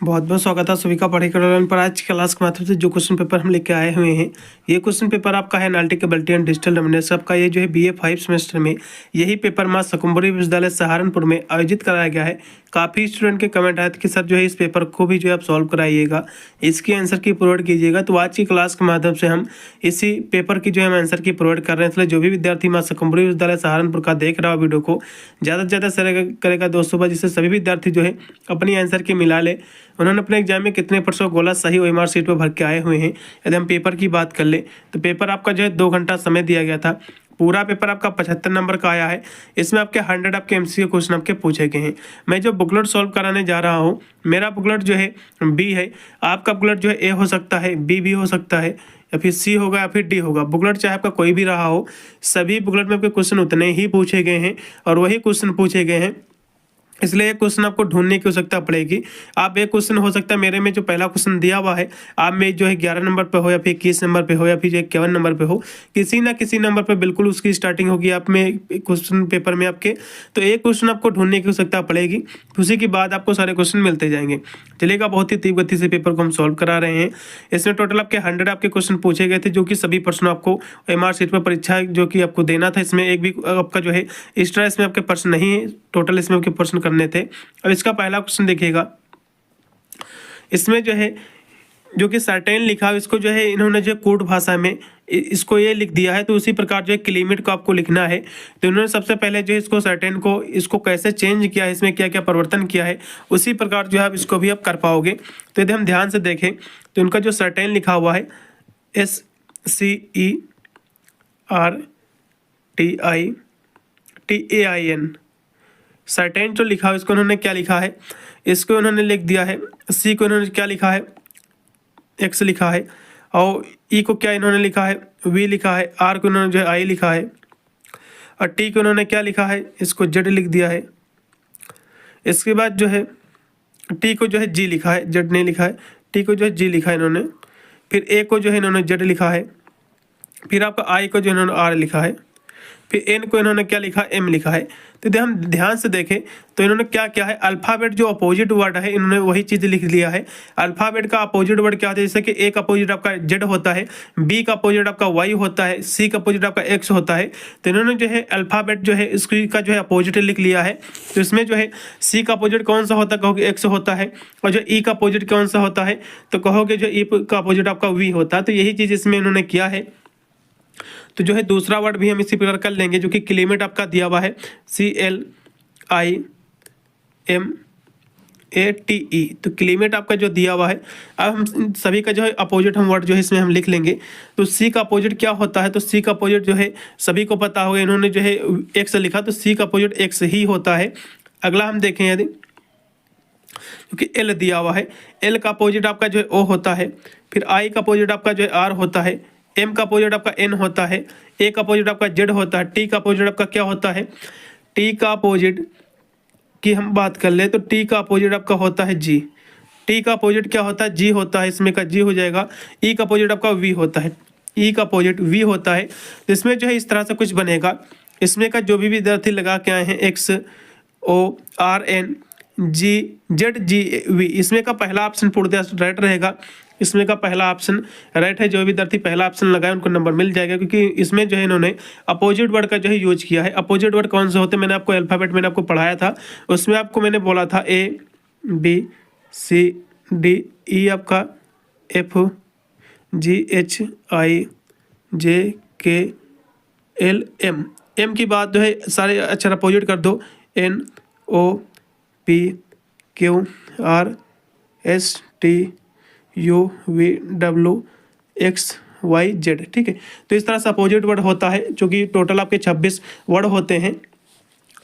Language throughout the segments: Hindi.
बहुत बहुत स्वागत है सभी का पढ़ाई पर। आज की क्लास के माध्यम से जो क्वेश्चन पेपर हम लेके आए हुए हैं, ये क्वेश्चन पेपर आपका है एनालिटिकल एंड डिजिटल डोमिनेंस। आपका ये जो है BA 5 सेमेस्टर में यही पेपर मां शाकंभरी विश्वविद्यालय सहारनपुर में आयोजित कराया गया है। काफ़ी स्टूडेंट के कमेंट आए थे कि सर जो है इस पेपर को भी जो है आप सॉल्व कराइएगा, इसकी आंसर की प्रोवाइड कीजिएगा। तो आज की क्लास के माध्यम से हम इसी पेपर की जो है आंसर की प्रोवाइड कर रहे हैं। इसलिए जो भी विद्यार्थी मां शाकंभरी विश्वविद्यालय सहारनपुर का देख रहा हो वीडियो को, ज़्यादा से ज़्यादा शेयर करेगा दोस्तों, जिससे सभी विद्यार्थी जो है अपनी आंसर की मिला ले। उन्होंने अपने एग्जाम में कितने % गोला सही OMR सीट पर भर के आए हुए हैं। यदि हम पेपर की बात कर ले तो पेपर आपका जो है 2 घंटा समय दिया गया था। पूरा पेपर आपका 75 नंबर का आया है। इसमें आपके 100 आपके MCQ क्वेश्चन आपके पूछे गए हैं। मैं जो बुकलेट सॉल्व कराने जा रहा हूँ, मेरा बुकलेट जो है B है, आपका बुकलेट जो है A हो सकता है, B भी हो सकता है, या फिर C होगा या फिर D होगा। बुकलेट चाहे आपका कोई भी रहा हो, सभी बुकलेट में आपके क्वेश्चन उतने ही पूछे गए हैं और वही क्वेश्चन पूछे गए हैं। इसलिए एक क्वेश्चन आपको ढूंढने की आवश्यकता पड़ेगी। आप एक क्वेश्चन हो सकता है मेरे में जो पहला क्वेश्चन दिया हुआ है, आप में जो है 11 नंबर पे हो या फिर 21 नंबर पे हो या फिर 51 नंबर पे हो, किसी ना किसी नंबर पे बिल्कुल उसकी स्टार्टिंग होगी आप में क्वेश्चन पेपर में आपके। तो एक क्वेश्चन आपको ढूंढने की आवश्यकता पड़ेगी, उसी के बाद आपको सारे क्वेश्चन मिलते जाएंगे। चलिएगा, बहुत ही तीव्र गति से पेपर को हम सॉल्व करा रहे हैं। इसमें टोटल आपके 100 आपके क्वेश्चन पूछे गए थे, जो कि सभी प्रश्न आपको OMR सीट पर परीक्षा जो कि आपको देना था। इसमें एक भी आपका जो है एक्स्ट्रा इसमें आपके प्रश्न नहीं है, टोटल इसमें आपके प्रश्न करने थे। अब इसका पहला क्वेश्चन देखिएगा, इसमें जो है जो कि सर्टेन लिखा है, इसको जो है इन्होंने जो कोड भाषा में इसको ये लिख दिया है। तो उसी प्रकार जो है क्लीमेट को आपको लिखना है। तो इन्होंने सबसे पहले जो है इसको सर्टेन को इसको कैसे चेंज किया है, इसमें क्या क्या परिवर्तन किया है, उसी प्रकार जो है आप इसको भी आप कर पाओगे। तो यदि हम ध्यान से देखें तो इनका जो सर्टेन लिखा हुआ है SCERTAIN, सर्टेन जो लिखा है इसको उन्होंने क्या लिखा है, इसको उन्होंने लिख दिया है। C को इन्होंने क्या लिखा है, X लिखा है, और E को क्या इन्होंने लिखा है, V लिखा है, R को इन्होंने जो है I लिखा है, और T को इन्होंने क्या लिखा है, इसको Z लिख दिया है। इसके बाद जो है T को जो है G लिखा है, Z नहीं लिखा है, T को जो है G लिखा है इन्होंने। फिर A को जो है इन्होंने Z लिखा है। फिर आपका I को जो इन्होंने R लिखा है। फिर N को इन्होंने क्या लिखा, M लिखा है। तो यदि हम ध्यान से देखें तो इन्होंने क्या किया है, अल्फ़ाबेट जो अपोजिट वर्ड है इन्होंने वही चीज़ लिख लिया है। अल्फ़ाबेट का अपोजिट वर्ड क्या होता है, जैसे कि A का अपोजिट आपका Z होता है, B का अपोजिट आपका Y होता है, C का अपोजिट आपका X होता है। तो इन्होंने जो है अल्फ़ाबेट जो है इसकी का जो है अपोजिट लिख लिया है। तो इसमें जो है C का अपोजिट कौन सा होता है, कहोगे X होता है, और जो E का अपोजिट कौन सा होता है, तो कहोगे जो E का अपोजिट आपका V होता है। तो यही चीज़ इसमें इन्होंने किया है। तो जो है दूसरा वर्ड भी हम इसी प्रकार कर लेंगे, जो कि क्लीमेट आपका दिया हुआ है CLIMATE। तो क्लीमेट आपका जो दिया हुआ है, अब हम सभी का जो है अपोजिट हम वर्ड जो है इसमें हम लिख लेंगे। तो C का अपोजिट क्या होता है, तो C का अपोजिट जो है सभी को पता होगा, इन्होंने जो है X लिखा, तो C का अपोजिट X ही होता है। अगला हम देखें, यदि क्योंकि L दिया हुआ है, L का अपोजिट आपका जो है O होता है। फिर I का अपोजिट आपका जो है R होता है। M का अपोजिट आपका N होता है। A का अपोजिट आपका Z होता है। T का अपोजिट आपका क्या होता है, T का अपोजिट की हम बात कर ले तो T का अपोजिट आपका होता है G। T का अपोजिट क्या होता है, G होता है, इसमें का G हो जाएगा। E का अपोजिट आपका V होता है, E का अपोजिट V होता है। तो इसमें जो है इस तरह से कुछ बनेगा। इसमें का जो भी विद्यार्थी लगा के आए हैं XORNGZGV, इसमें का पहला ऑप्शन पूर्णतः राइट रहेगा। इसमें का पहला ऑप्शन राइट है। जो विद्यार्थी पहला ऑप्शन लगाए उनको नंबर मिल जाएगा, क्योंकि इसमें जो है इन्होंने अपोजिट वर्ड का जो है यूज किया है। अपोजिट वर्ड कौन से होते हैं, मैंने आपको अल्फ़ाबेट मैंने आपको पढ़ाया था, उसमें आपको मैंने बोला था A B C D E आपका F G H I J K L M। M की बात जो है सारे अक्षर अपोजिट कर दो, N O P Q R S T U V W X Y Z, ठीक है। तो इस तरह से अपोजिट वर्ड होता है, जो कि टोटल आपके 26 वर्ड होते हैं।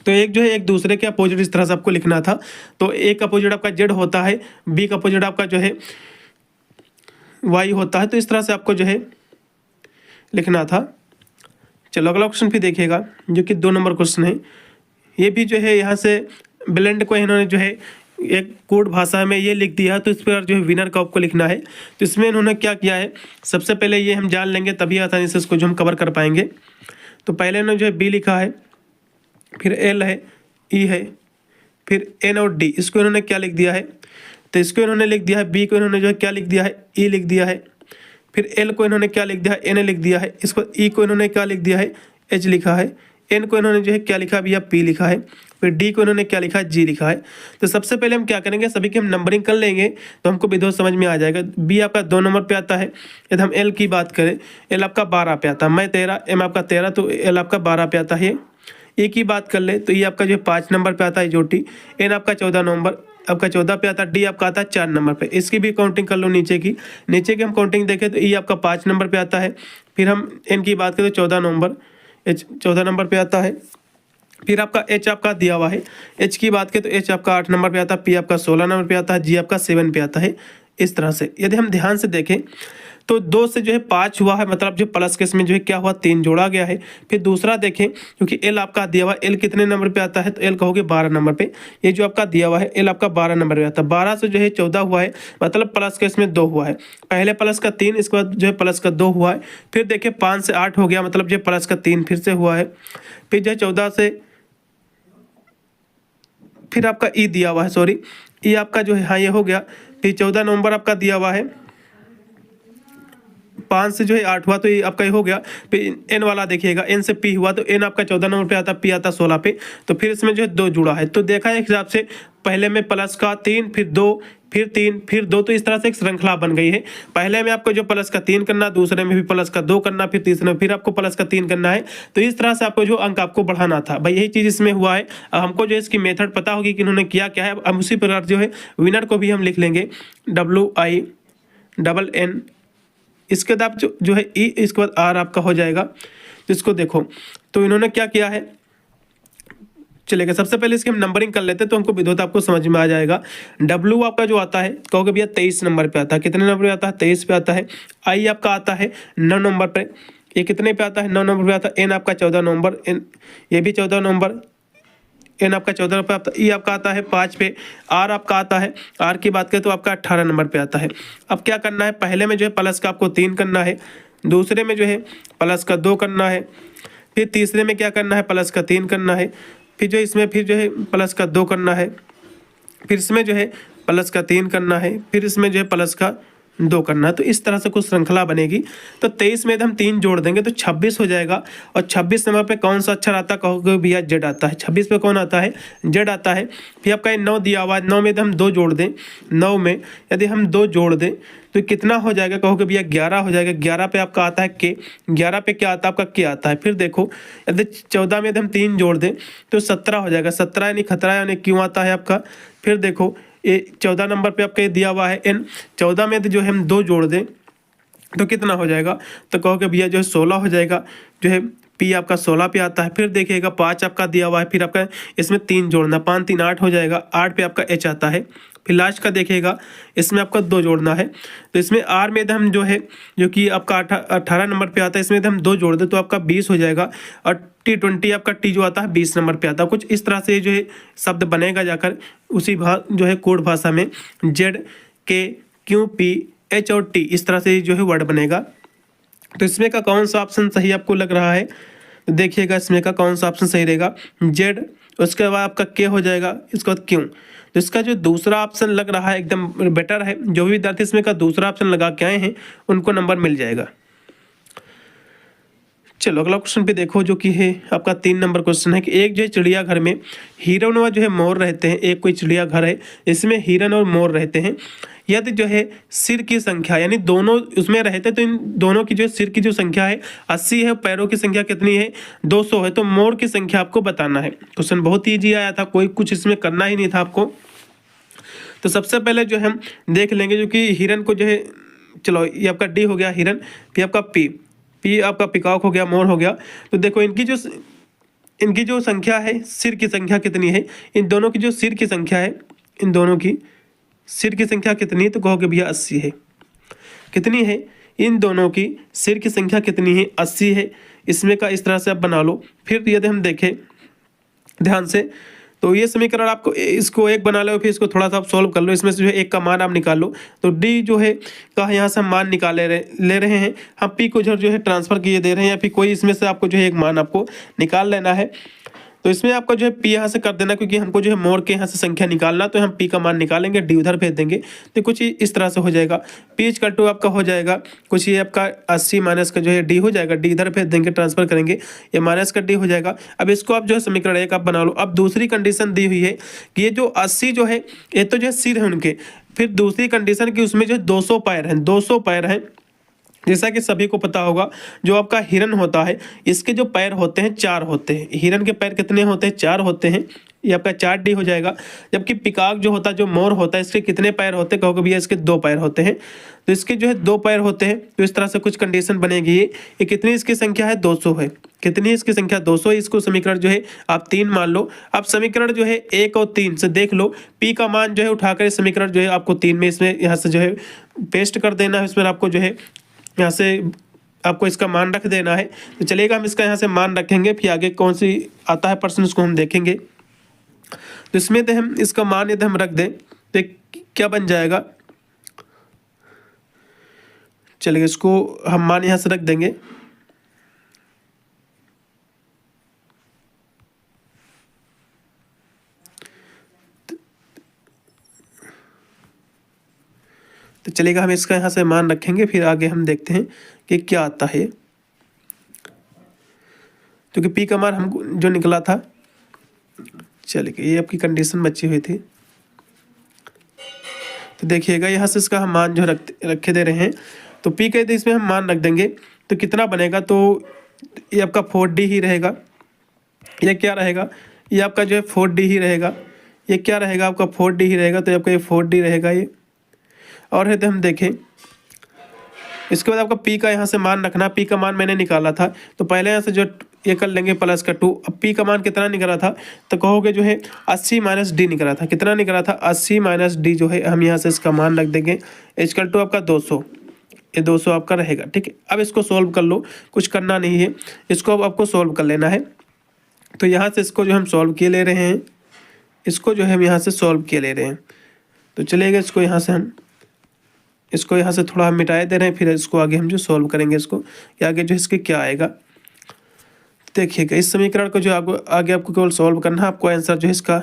तो एक जो है एक दूसरे के अपोजिट इस तरह से आपको लिखना था। तो एक अपोजिट आपका Z होता है, B का अपोजिट आपका जो है Y होता है। तो इस तरह से आपको जो है लिखना था। चलो अगला क्वेश्चन भी देखिएगा, जो कि 2 नंबर क्वेश्चन है। ये भी जो है यहाँ से ब्लेंड को इन्होंने जो है एक कोड भाषा में ये लिख दिया है। तो इस पर जो है विनर का आपको लिखना है। तो इसमें इन्होंने क्या किया है, सबसे पहले ये हम जान लेंगे तभी आसानी से इसको जो हम कवर कर पाएंगे। तो पहले इन्होंने जो है B लिखा है, फिर L है, E है, फिर N और D, इसको इन्होंने क्या लिख दिया है, तो इसको इन्होंने लिख दिया है, बी को इन्होंने जो है क्या लिख दिया है, ई लिख दिया है। फिर एल को इन्होंने क्या लिख दिया है, एन लिख दिया है। इसको ई को इन्होंने क्या लिख दिया है, एच लिखा है। एन को इन्होंने जो है क्या लिखा भैया, पी लिखा है। फिर डी को इन्होंने क्या लिखा है, जी लिखा है। तो सबसे पहले हम क्या करेंगे, सभी की हम नंबरिंग कर लेंगे तो हमको विधो समझ में आ जाएगा। बी आपका 2 नंबर पे आता है। यदि हम एल की बात करें, एल आपका 12 पे आता है, मैं 13, एम आपका 13, तो एल आपका 12 पे आता है। ए की बात कर ले तो ये आपका जो है 5 नंबर पे आता है जोटी। एन आपका 14 नंबर आपका 14 पे आता है। डी आपका आता है 4 नंबर पे। इसकी भी काउंटिंग कर लो नीचे की हम काउंटिंग देखें तो ई आपका 5 नंबर पे आता है। फिर हम एन की बात करें तो 14 नंबर, एच 14 नंबर पे आता है। फिर आपका एच आपका दिया हुआ है, एच की बात करें तो एच आपका 8 नंबर पे आता है। पी आपका 16 नंबर पे आता है। जी आपका 7 पे आता है। इस तरह से यदि हम ध्यान से देखें तो 2 से जो है 5 हुआ है, मतलब जो प्लस के इसमें जो है क्या हुआ, 3 जोड़ा गया है। फिर दूसरा देखें, क्योंकि एल आपका दिया हुआ, एल कितने नंबर पे आता है, तो एल कहोगे 12 नंबर पे। ये जो आपका दिया हुआ है एल आपका 12 नंबर पे आता है। 12 से जो है 14 हुआ है, मतलब प्लस के इसमें 2 हुआ है। पहले प्लस का 3, इसके बाद जो है प्लस का 2 हुआ है। फिर देखिए 5 से 8 हो गया, मतलब जो प्लस का 3 फिर से हुआ है। फिर जो है 14 से फिर आपका ई दिया हुआ है, सॉरी ई आपका जो है, हाँ ये हो गया। फिर 14 नवंबर आपका दिया हुआ है। 5 से जो है 8 हुआ तो ये आपका ये हो गया। फिर एन वाला देखिएगा, एन से पी हुआ तो एन आपका 14 नंबर पे आता, पी आता 16 पे। तो फिर इसमें जो है 2 जुड़ा है। तो देखा है एक हिसाब से पहले में प्लस का 3, फिर 2, फिर 3, फिर 2, तो इस तरह से एक श्रृंखला बन गई है। पहले में आपको जो प्लस का 3 करना, दूसरे में भी प्लस का 2 करना, फिर तीसरे में फिर आपको प्लस का 3 करना है। तो इस तरह से आपको जो अंक आपको बढ़ाना था भाई, यही चीज़ इसमें हुआ है। अब हमको जो इसकी मेथड पता होगी कि इन्होंने किया क्या है। अब उसी प्रकार जो है विनर को भी हम लिख लेंगे WINN। इसके बाद आप जो है ई, इसके बाद आर आपका हो जाएगा। तो इसको देखो, तो इन्होंने क्या किया है, चलेगा सबसे पहले इसकी हम नंबरिंग कर लेते हैं तो हमको विधोत आपको समझ में आ जाएगा। डब्ल्यू आपका जो आता है, कहोगे भैया 23 नंबर पे आता है। कितने नंबर पे आता है, 23 पे आता है। आई आपका आता है 9 नंबर पे, ये कितने पे आता है, 9 नंबर पे आता है। एन आपका 14 नंबर, एन ये भी 14 नंबर, एन आपका 14 पे आता है। ई आपका आता है 5 पे। आर आपका आता है, आर की बात करें तो आपका 18 नंबर पे आता है। अब क्या करना है, पहले में जो है प्लस का आपको 3 करना है, दूसरे में जो है प्लस का 2 करना है, फिर तीसरे में क्या करना है, प्लस का 3 करना है, फिर जो इसमें फिर जो है प्लस का 2 करना है, फिर इसमें जो है प्लस का 3 करना है, फिर इसमें जो है प्लस का 2 करना है। तो इस तरह से कुछ श्रृंखला बनेगी। तो 23 में हम 3 जोड़ देंगे तो 26 हो जाएगा। और 26 नंबर पे कौन सा अक्षर आता है, कहोगे भैया जेड आता है। 26 पे कौन आता है, जेड आता है। फिर आपका 9 दिया हुआ है, 9 में हम 2 जोड़ दें। 9 में यदि हम 2 जोड़ दें तो कितना हो जाएगा, कहोगे भैया 11 हो जाएगा। 11 पे आपका आता है के, 11 पे क्या आता है आपका के आता है। फिर देखो यदि 14 में हम 3 जोड़ दें तो 17 हो जाएगा। 17 यानी खतरा यानी क्यों आता है आपका। फिर देखो ये 14 नंबर पे आपका ये दिया हुआ है एन। 14 में जो है हम 2 जोड़ दें तो कितना हो जाएगा, तो कहोगे भैया जो है 16 हो जाएगा। जो है पी आपका 16 पे आता है। फिर देखिएगा 5 आपका दिया हुआ है, फिर आपका इसमें 3 जोड़ना, 5 3 8 हो जाएगा। 8 पे आपका एच आता है। फिर लास्ट का देखिएगा इसमें आपका 2 जोड़ना है। तो इसमें आर में हम जो है, जो कि आपका 18 नंबर पे आता है, इसमें हम 2 जोड़ दें तो आपका 20 हो जाएगा। और T20 आपका टी जो आता है 20 नंबर पे आता है। कुछ इस तरह से जो है शब्द बनेगा जाकर उसी जो है कोड भाषा में जेड के क्यू पी एच और टी, इस तरह से जो है वर्ड बनेगा। तो इसमें का कौन सा ऑप्शन सही आपको लग रहा है, तो देखिएगा इसमें का कौन सा ऑप्शन सही रहेगा, जेड, उसके बाद आपका के हो जाएगा, इसके बाद क्यों। तो इसका जो दूसरा ऑप्शन लग रहा है एकदम बेटर है। जो भी विद्यार्थी इसमें का दूसरा ऑप्शन लगा के आए हैं उनको नंबर मिल जाएगा। चलो अगला क्वेश्चन पे देखो, जो कि है आपका 3 नंबर क्वेश्चन है कि एक जो है चिड़ियाघर में हिरन और जो है मोर रहते हैं। एक कोई चिड़ियाघर है, इसमें हिरन और मोर रहते हैं। यदि जो है सिर की संख्या, यानी दोनों उसमें रहते तो इन दोनों की जो सिर की जो संख्या है 80 है, पैरों की संख्या कितनी है 200 है, तो मोर की संख्या आपको बताना है। क्वेश्चन बहुत ईजी आया था, कोई कुछ इसमें करना ही नहीं था आपको। तो सबसे पहले जो हम देख लेंगे, जो कि हिरन को जो है, चलो ये आपका डी हो गया हिरन, फिर आपका पी आपका पिकॉक हो गया, मोर हो गया। तो देखो इनकी जो संख्या है, सिर की संख्या कितनी है, इन दोनों की जो सिर की संख्या है, इन दोनों की सिर की संख्या कितनी है, तो कहोगे भैया 80 है। कितनी है, इन दोनों की सिर की संख्या कितनी है 80 है। इसमें का इस तरह से आप बना लो। फिर यदि हम देखें ध्यान से, तो ये समीकरण आपको इसको 1 बना लो, फिर इसको थोड़ा सा आप सॉल्व कर लो। इसमें से जो है 1 का मान आप निकाल लो। तो डी जो है का यहाँ से हम मान निकाल ले रहे हैं। हम पी को जो है ट्रांसफर किए दे रहे हैं, या फिर कोई इसमें से आपको जो है एक मान आपको निकाल लेना है। तो इसमें आपका जो है पी यहाँ से कर देना, क्योंकि हमको जो है मोर के यहाँ से संख्या निकालना, तो हम पी का मान निकालेंगे, डी उधर भेज देंगे, तो कुछ इस तरह से हो जाएगा। पी इक्वल टू आपका हो जाएगा कुछ ये आपका 80 माइनस का जो है डी हो जाएगा, डी इधर भेज देंगे, ट्रांसफर करेंगे, ये माइनस का डी हो जाएगा। अब इसको आप जो है समीकरण 1 आप बना लो। अब दूसरी कंडीशन दी हुई है कि ये जो 80 जो है ये तो जो है सिर है उनके, फिर दूसरी कंडीशन की उसमें जो है 200 पैर हैं, 200 पैर हैं। जैसा कि सभी को पता होगा जो आपका हिरन होता है इसके जो पैर होते हैं 4 होते हैं। हिरन के पैर कितने होते हैं? 4 होते हैं, ये आपका 4D हो जाएगा। जबकि पिकॉक जो होता है, जो मोर होता है, इसके कितने पैर होते हैं? कहोगे भैया इसके 2 पैर होते हैं, तो इसके जो है 2 पैर होते हैं। तो इस तरह से कुछ कंडीशन बनेगी। ये कितनी इसकी संख्या है? 200 है। कितनी इसकी संख्या? 200। इसको समीकरण जो है आप 3 मान लो। अब समीकरण जो है 1 और 3 से देख लो, पी का मान जो है उठाकर समीकरण जो है आपको 3 में इसमें यहाँ से जो है पेस्ट कर देना है। इसमें आपको जो है यहाँ से आपको इसका मान रख देना है। तो चलेगा, हम इसका यहाँ से मान रखेंगे, फिर आगे कौन सी आता है प्रश्न उसको हम देखेंगे। तो इसमें तो हम इसका मान यदि हम रख दें तो क्या बन जाएगा? चलिए इसको हम मान यहाँ से रख देंगे। तो चलेगा, हम इसका यहाँ से मान रखेंगे, फिर आगे हम देखते हैं कि क्या आता है। क्योंकि पी का मान हमको जो निकला था, चलिए ये आपकी कंडीशन बची हुई थी। तो देखिएगा यहाँ से इसका हम मान जो रखे दे रहे हैं, तो पी के इसमें हम मान रख देंगे तो कितना बनेगा? तो ये आपका 4D ही रहेगा। ये क्या रहेगा? ये आपका जो है 4D ही रहेगा। ये क्या रहेगा? आपका 4D ही रहेगा। तो आपका ये 4D रहेगा ये। और यदि हम देखें इसके बाद आपका पी का यहाँ से मान रखना। पी का मान मैंने निकाला था, तो पहले यहाँ से जो ये कर लेंगे प्लस का 2। अब पी का मान कितना निकला था? तो कहोगे जो है 80 माइनस डी निकला था। कितना निकला था? 80 माइनस डी जो है हम यहाँ से इसका मान रख देंगे इक्वल टू आपका 200। ये 200 आपका रहेगा, ठीक है। अब इसको सोल्व कर लो, कुछ करना नहीं है, इसको अब आपको सोल्व कर लेना है। तो यहाँ से इसको जो हम सॉल्व किए ले रहे हैं, इसको जो है हम यहाँ से सॉल्व किए ले रहे हैं। तो चलेगा, इसको यहाँ से हम इसको यहाँ से थोड़ा हम मिटाए दे रहे हैं, फिर इसको आगे हम जो सॉल्व करेंगे इसको कि आगे जो इसके क्या आएगा। देखिएगा इस समीकरण को जो आगे आपको केवल सॉल्व करना है, आपको आंसर जो है इसका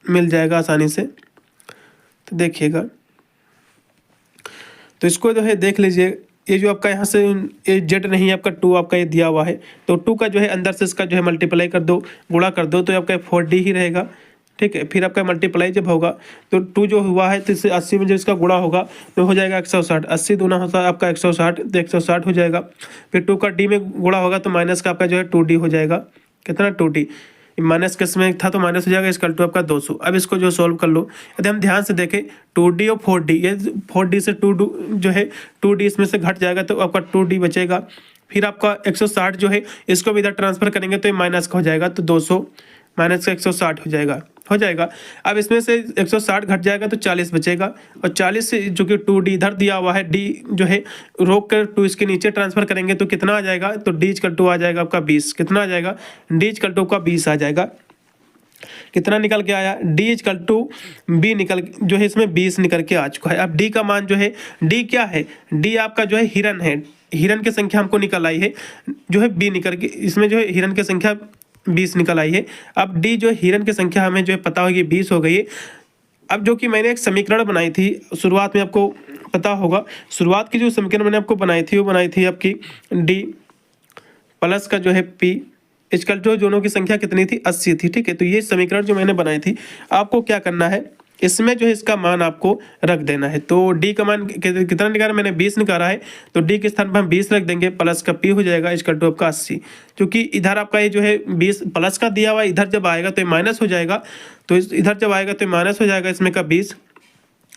मिल जाएगा आसानी से। तो देखिएगा, तो इसको जो है देख लीजिए, ये जो आपका यहाँ से ये जेड नहीं है, आपका 2 आपका ये दिया हुआ है, तो 2 का जो है अंदर से इसका जो है मल्टीप्लाई कर दो, गुणा कर दो, तो आपका 4D ही रहेगा, ठीक है। फिर आपका मल्टीप्लाई जब होगा तो 2 जो हुआ है तो इससे 80 में जो इसका गुणा होगा तो हो जाएगा 160। 80 दूना होता है आपका 160, तो 160 हो जाएगा। फिर 2 का डी में गुणा होगा तो माइनस का आपका जो है 2D हो जाएगा। कितना? 2D। माइनस के समय था तो माइनस हो जाएगा, इसका टू आपका 200। अब इसको जो सॉल्व कर लो, यदि हम ध्यान से देखें 2D और 4D, ये 4D से 2 जो है 2D इसमें से घट जाएगा तो आपका 2D बचेगा। फिर आपका 160 जो है इसको भी इधर ट्रांसफर करेंगे तो ये माइनस का हो जाएगा, तो 200 माइनस का 160 हो जाएगा। अब इसमें से 160 घट जाएगा तो 40 बचेगा, और 40 से जो कि 2D इधर दिया हुआ है, D जो है रोक कर 2 इसके नीचे ट्रांसफर करेंगे तो कितना आ जाएगा? तो D इक्वल टू आ जाएगा आपका 20। कितना आ जाएगा? D इक्वल टू का 20 आ जाएगा। कितना निकल के आया? D इक्वल टू B निकल जो है इसमें 20 निकल के आ चुका है। अब D का मान जो है, D क्या है? D आपका जो है हिरन है, हिरन की संख्या हमको निकल आई है, जो है B निकल के इसमें जो है हिरन की संख्या 20 निकल आई है। अब डी जो हिरन की संख्या हमें जो है पता होगी 20 हो गई है। अब जो कि मैंने एक समीकरण बनाई थी शुरुआत में, आपको पता होगा शुरुआत की जो समीकरण मैंने आपको बनाई थी वो बनाई थी आपकी डी प्लस का जो है पी इक्वल टू दोनों की संख्या कितनी थी? 80 थी, ठीक है। तो ये समीकरण जो मैंने बनाई थी, आपको क्या करना है, इसमें जो है इसका मान आपको रख देना है। तो डी का मान कितना निकाला? मैंने 20 निकाला है, तो डी के स्थान पर हम 20 रख देंगे, प्लस का पी हो जाएगा इक्वल टू आपका 80। क्योंकि इधर आपका ये जो है 20 प्लस का दिया हुआ, इधर जब आएगा तो ये माइनस हो जाएगा, तो इधर जब आएगा तो माइनस हो जाएगा इसमें का 20,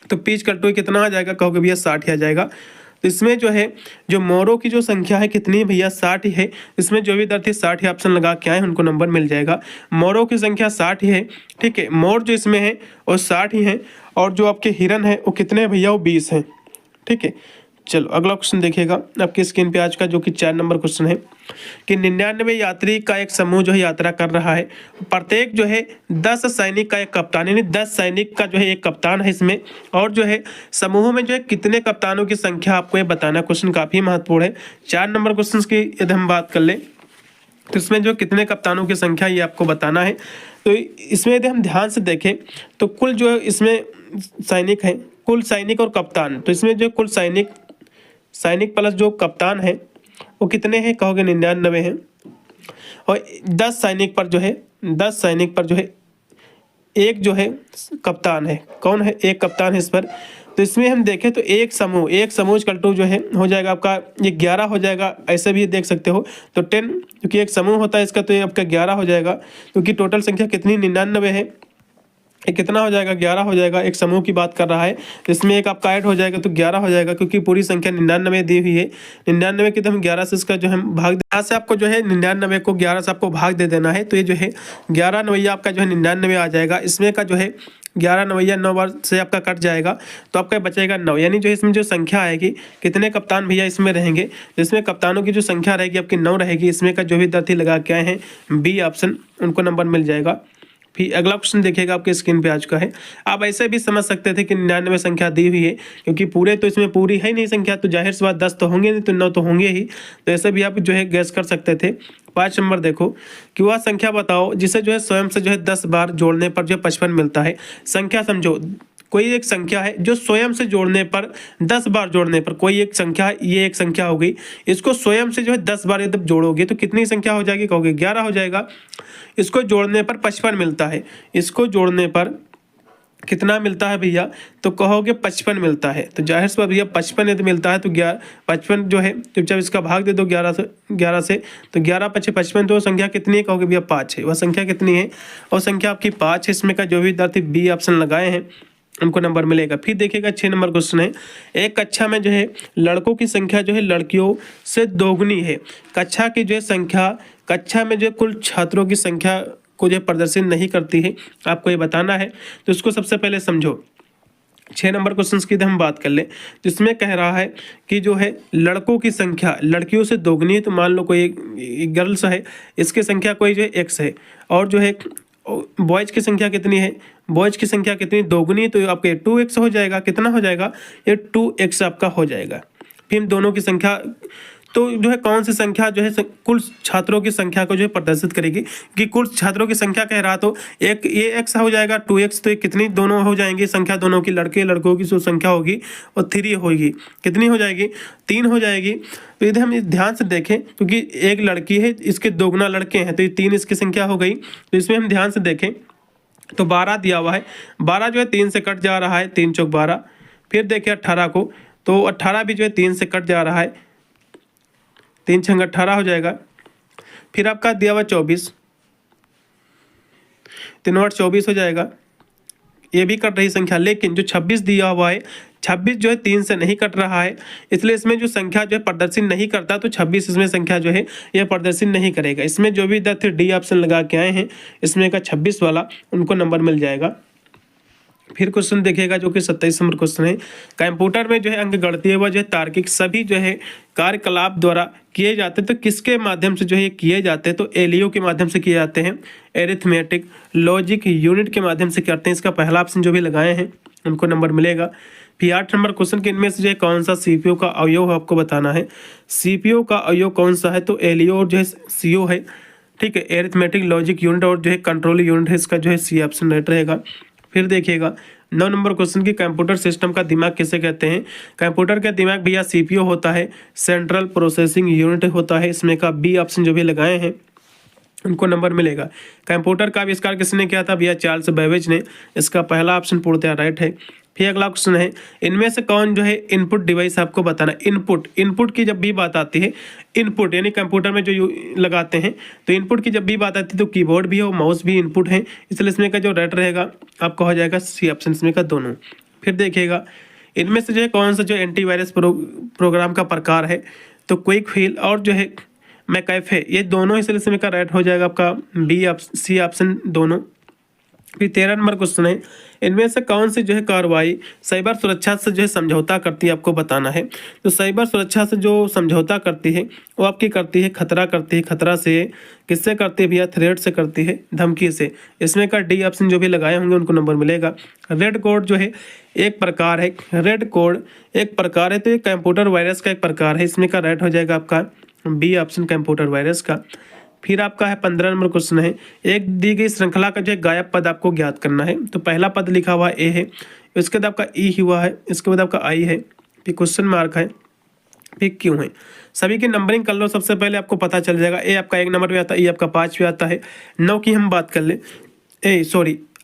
तो पी इक्वल टू कितना आ जाएगा? कहोगे भैया 60 आ जाएगा। तो इसमें जो है जो मोरों की जो संख्या है कितनी है भैया? 60 ही है। इसमें जो भी विद्यार्थी 60 ही ऑप्शन लगा के आए उनको नंबर मिल जाएगा। मोरों की संख्या 60 ही है, ठीक है। मोर जो इसमें है वो 60 ही है, और जो आपके हिरन है वो कितने हैं भैया? वो 20 हैं, ठीक है। चलो अगला क्वेश्चन देखिएगा आपकी स्क्रीन पे आज का, जो कि 4 नंबर क्वेश्चन है कि 99 यात्री का एक समूह जो है यात्रा कर रहा है। प्रत्येक जो है 10 सैनिक का एक कप्तान, यानी 10 सैनिक का जो है एक कप्तान है इसमें, और जो है समूह में जो है कितने कप्तानों की संख्या आपको ये बताना। क्वेश्चन काफी महत्वपूर्ण है। 4 नंबर क्वेश्चन की यदि हम बात कर ले तो इसमें जो कितने कप्तानों की संख्या ये आपको बताना है। तो इसमें यदि हम ध्यान से देखें तो कुल जो इसमें सैनिक हैं, कुल सैनिक और कप्तान, तो इसमें जो कुल सैनिक प्लस जो कप्तान है वो कितने हैं कहोगे 99 हैं। और 10 सैनिक पर जो है एक जो है कप्तान है। कौन है? एक कप्तान है इस पर। तो इसमें हम देखें तो एक समूह कल्टू जो है हो जाएगा आपका ये 11 हो जाएगा, ऐसे भी देख सकते हो। तो 10 क्योंकि एक समूह होता है इसका, तो ये आपका 11 हो जाएगा, क्योंकि टोटल संख्या कितनी 99 है। ये कितना हो जाएगा? 11 हो जाएगा। एक समूह की बात कर रहा है तो इसमें एक आपका ऐड हो जाएगा तो 11 हो जाएगा, क्योंकि पूरी संख्या 99 दी हुई है। 99 की तो हम 11 से इसका जो है भाग, यहाँ से आपको जो है 99 को 11 से आपको भाग दे देना है। तो ये जो है 11 नवैया आपका जो है 99 आ जाएगा। इसमें का जो है 11 नवैया 9 बार से आपका कट जाएगा तो आपका बचेगा 9। यानी जो इसमें जो संख्या आएगी, कितने कप्तान भैया इसमें रहेंगे, जिसमें कप्तानों की जो संख्या रहेगी आपकी 9 रहेगी। इसमें का जो भी विद्यार्थी लगा के आए हैं बी ऑप्शन, उनको नंबर मिल जाएगा। फिर अगला क्वेश्चन देखिएगा आपके स्क्रीन पे आ चुका है। आप ऐसे भी समझ सकते थे कि 99 संख्या दी हुई है, क्योंकि पूरे तो इसमें पूरी है नहीं संख्या, तो जाहिर सी बात 10 तो होंगे नहीं तो 9 तो होंगे ही। तो ऐसे भी आप जो है गैस कर सकते थे। 5 नंबर देखो कि वह संख्या बताओ जिसे जो है स्वयं से जो है 10 बार जोड़ने पर जो 55 मिलता है। संख्या समझो, कोई एक संख्या है जो स्वयं से जोड़ने पर 10 बार जोड़ने पर, कोई एक संख्या है, ये एक संख्या हो गई, इसको स्वयं से जो है 10 बार यदि जोड़ोगे तो कितनी संख्या हो जाएगी कहोगे? 11 हो जाएगा। इसको जोड़ने पर 55 मिलता है। इसको जोड़ने पर कितना मिलता है भैया? तो कहोगे 55 मिलता है। तो जाहिर सी बात भैया 55 यदि मिलता है तो 55 जो है जब इसका भाग दे दो 11 से तो 11 × 55 तो संख्या कितनी है कहोगे भैया? 5 है। वह संख्या कितनी है? और संख्या आपकी 5 है। इसमें का जो भी विद्यार्थी बी ऑप्शन लगाए हैं उनको नंबर मिलेगा। फिर देखिएगा 6 नंबर क्वेश्चन है। एक कक्षा में जो है लड़कों की संख्या जो है लड़कियों से दोगुनी है। कक्षा की जो है संख्या, कक्षा में जो कुल छात्रों की संख्या को जो प्रदर्शित नहीं करती है, आपको ये बताना है। तो इसको सबसे पहले समझो। 6 नंबर क्वेश्चन की हम बात कर लें, जिसमें कह रहा है कि जो है लड़कों की संख्या लड़कियों से दोगुनी है। तो मान लो कोई गर्ल्स है, इसकी संख्या कोई जो है x है, और जो है बॉयज की संख्या कितनी है? बॉयज की संख्या कितनी? दोगुनी। तो आपके 2x हो जाएगा। कितना हो जाएगा? ये 2x आपका हो जाएगा। फिर दोनों की संख्या तो जो है कौन सी संख्या जो है कुल छात्रों की संख्या को जो है प्रदर्शित करेगी, कि कुल छात्रों की संख्या कह रहा तो एक ये x हो जाएगा 2x, तो ये कितनी दोनों हो जाएंगी संख्या, दोनों की लड़कों की जो संख्या होगी और 3 होगी। कितनी हो जाएगी? 3 हो जाएगी। तो यदि हम ध्यान से देखें, क्योंकि एक लड़की है इसके दोगुना लड़के हैं, तो ये 3 इसकी संख्या हो गई। तो इसमें हम ध्यान से देखें तो 12 दिया हुआ है। 12 जो है 3 से कट जा रहा है, 3 × 4 = 12। फिर देखिए 18 को, तो 18 भी जो है 3 से कट जा रहा है, 3 × 6 = 18 हो जाएगा। फिर आपका दिया हुआ 24, 3 × 8 = 24 हो जाएगा। ये भी कट रही संख्या, लेकिन जो 26 दिया हुआ है, 26 जो है 3 से नहीं कट रहा है, इसलिए इसमें जो संख्या जो है प्रदर्शित नहीं करता। तो 26 इसमें संख्या जो है यह प्रदर्शित नहीं करेगा। इसमें जो भी विद्यार्थी डी ऑप्शन लगा के आए हैं इसमें का 26 वाला, उनको नंबर मिल जाएगा। फिर क्वेश्चन देखिएगा जो कि 27 नंबर क्वेश्चन है। कंप्यूटर में जो है अंक गणितीय व जो है तार्किक सभी जो है कार्यकलाप द्वारा किए जाते हैं, तो किसके माध्यम से जो है किए जाते हैं? तो एलईओ के माध्यम से किए जाते हैं। एरिथमेटिक लॉजिक यूनिट के माध्यम से करते हैं। इसका पहला ऑप्शन जो भी लगाए हैं उनको नंबर मिलेगा। फिर 8 नंबर क्वेश्चन के इनमें से जो है कौन सा सीपीयू का अवयव है आपको बताना है। सीपीयू का अवयव कौन सा है? तो एलईओ और जो है सीओ है, ठीक है। एरिथमेटिक लॉजिक यूनिट और जो है कंट्रोल यूनिट है, इसका जो है सी ऑप्शन राइट रहेगा। फिर देखिएगा 9 नंबर क्वेश्चन की कंप्यूटर सिस्टम का दिमाग किसे कहते हैं? कंप्यूटर का दिमाग भैया सीपीयू होता है, सेंट्रल प्रोसेसिंग यूनिट होता है। इसमें का बी ऑप्शन जो भी लगाए हैं उनको नंबर मिलेगा। कंप्यूटर का आविष्कार किसने किया था भैया? चार्ल्स बेबेज ने। इसका पहला ऑप्शन पूर्णतः राइट है। फिर अगला क्वेश्चन है, इनमें से कौन जो है इनपुट डिवाइस आपको बताना। इनपुट की जब भी बात आती है, इनपुट यानी कंप्यूटर में जो लगाते हैं, तो इनपुट की जब भी बात आती है तो कीबोर्ड भी है और माउस भी इनपुट है। इसलिए इसमें का जो राइट रहेगा आपका हो जाएगा सी ऑप्शन, इसमें का दोनों। फिर देखिएगा इनमें से जो है कौन सा जो एंटीवायरस प्रोग्राम का प्रकार है? तो क्विक फिल और जो है मैकैफे, ये दोनों इसलिए इसमें का राइट हो जाएगा आपका बी ऑप्शन, सी ऑप्शन दोनों। फिर 13 नंबर क्वेश्चन है, इनमें से कौन सी जो है कार्रवाई साइबर सुरक्षा से जो है समझौता करती है, आपको बताना है। तो साइबर सुरक्षा से जो समझौता करती है वो आपकी करती है खतरा करती है। खतरा से किससे करती है भैया? थ्रेट से करती है, धमकी से। इसमें का डी ऑप्शन जो भी लगाए होंगे उनको नंबर मिलेगा। रेड कोड जो है एक प्रकार है, रेड कोड एक प्रकार है, तो ये कंप्यूटर वायरस का एक प्रकार है। इसमें का राइट हो जाएगा आपका बी ऑप्शन कंप्यूटर वायरस का। फिर आपका है 15 नंबर क्वेश्चन है, एक दी गई श्रृंखला का जो है गायब पद आपको ज्ञात करना है। तो पहला पद लिखा हुआ ए है, इसके बाद आपका ई हुआ है, इसके बाद आपका आई है, फिर क्वेश्चन मार्क है, फिर क्यों है। सभी की नंबरिंग कर लो, सबसे पहले आपको पता चल जाएगा। ए आपका 1 नंबर पे आता है, ई आपका 5 पे आता है। 9 की हम बात कर ले,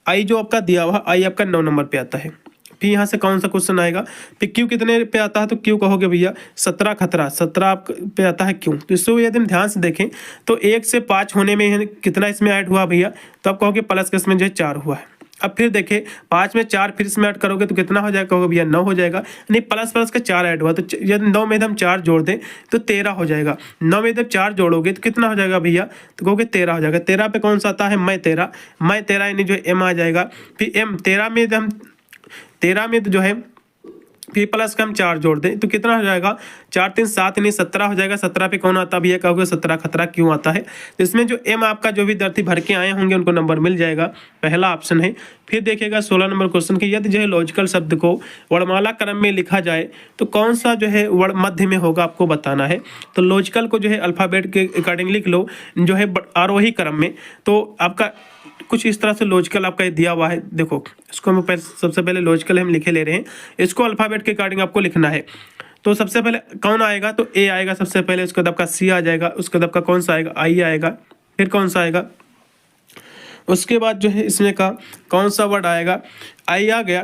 आई जो आपका दिया हुआ, आई आपका 9 नंबर पे आता है। फिर यहाँ से कौन सा क्वेश्चन आएगा, फिर क्यू कितने पे आता है, तो क्यू कहोगे भैया 17 खतरा, 17 पे आता है क्यों। तो इसको यदि हम ध्यान से देखें तो 1 से 5 होने में कितना इसमें ऐड हुआ भैया, तो आप कहोगे प्लस के इसमें जो है 4 हुआ है। अब फिर देखें 5 में 4 फिर इसमें ऐड करोगे तो कितना हो जाएगा, कहोगे भैया 9 हो जाएगा। नहीं, प्लस प्लस का 4 ऐड हुआ, तो यदि 9 में हम 4 जोड़ दें तो 13 हो जाएगा। 9 में जब 4 जोड़ोगे तो कितना हो जाएगा भैया, तो कहोगे 13 हो जाएगा। 13 पे कौन सा आता है, मैं 13 यानी जो एम आ जाएगा। फिर एम 13 में तो जो है फिर प्लस का हम 4 जोड़ दें तो कितना हो जाएगा, 4 3 7 यानी 17 हो जाएगा। 17 पे कौन आता भी है, कहोगे 17 खतरा क्यों आता है। तो इसमें जो एम आपका जो विद्यार्थी भर के आए होंगे उनको नंबर मिल जाएगा, पहला ऑप्शन है। फिर देखिएगा 16 नंबर क्वेश्चन की, यदि जो है लॉजिकल शब्द को वर्णमाला क्रम में लिखा जाए तो कौन सा जो है वर्ण मध्य में होगा, आपको बताना है। तो लॉजिकल को जो है अल्फ़ाबेट के अकॉर्डिंग लिख लो, जो है आरोही क्रम में। तो आपका कुछ इस तरह से लॉजिकल आपका ये दिया हुआ है। देखो इसको हम सबसे पहले लॉजिकल हम लिखे ले रहे हैं, इसको अल्फ़ाबेट के अकॉर्डिंग आपको लिखना है। तो सबसे पहले कौन आएगा, तो ए आएगा सबसे पहले, उसके बाद आपका सी आ जाएगा, उसके बाद आपका कौन सा आएगा, आई आएगा, फिर कौन सा आएगा, उसके बाद जो है इसमें का कौन सा वर्ड आएगा, आई आ गया,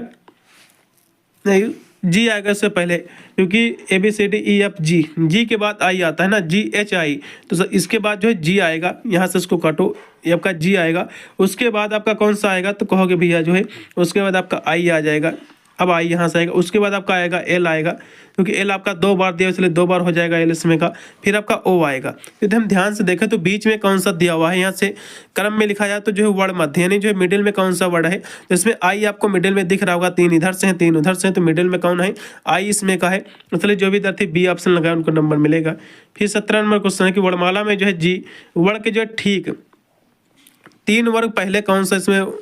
नहीं जी आएगा इससे पहले, क्योंकि A B C D E F G के बाद आई आता है ना, जी एच आई। तो इसके बाद जो है जी आएगा, यहाँ से इसको काटो, ये आपका जी आएगा। उसके बाद आपका कौन सा आएगा, तो कहोगे भैया जो है उसके बाद आपका आई आ जाएगा। अब आई यहाँ से आएगा, उसके बाद आपका आएगा एल आएगा, क्योंकि एल आपका 2 बार दिया इसलिए 2 बार हो जाएगा एल इसमें का। फिर आपका ओ आएगा। यदि हम ध्यान से देखें तो बीच में कौन सा दिया हुआ है, यहाँ से क्रम में लिखा जाए तो जो है वर्ण मध्य यानी जो है मिडिल में कौन सा वर्ड है। तो इसमें आई आपको मिडिल में दिख रहा होगा, 3 इधर से हैं 3 उधर से हैं, तो मिडिल में कौन है, आई इसमें का है। इसलिए जो भी विद्यार्थी बी ऑप्शन लगाए उनको नंबर मिलेगा। फिर 17 नंबर क्वेश्चन है कि वर्णमाला में जो है जी वर्ण के जो है ठीक 3 वर्ग पहले कौन सा इसमें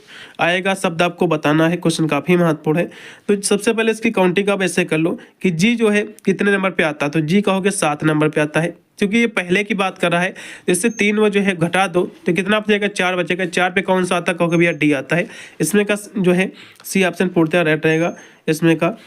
आएगा शब्द आपको बताना है। क्वेश्चन काफ़ी महत्वपूर्ण है। तो सबसे पहले इसकी काउंटिंग आप ऐसे कर लो कि जी जो है कितने नंबर पे आता है, तो जी कहोगे 7 नंबर पे आता है, क्योंकि ये पहले की बात कर रहा है। इससे 3 वो जो है घटा दो तो कितना बचेगा, 4 बचेगा। 4 पे कौन सा आता है, कहोगे भैया डी आता है। इसमें का जो है सी ऑप्शन पूर्णतः राइट रहेगा इसमें का।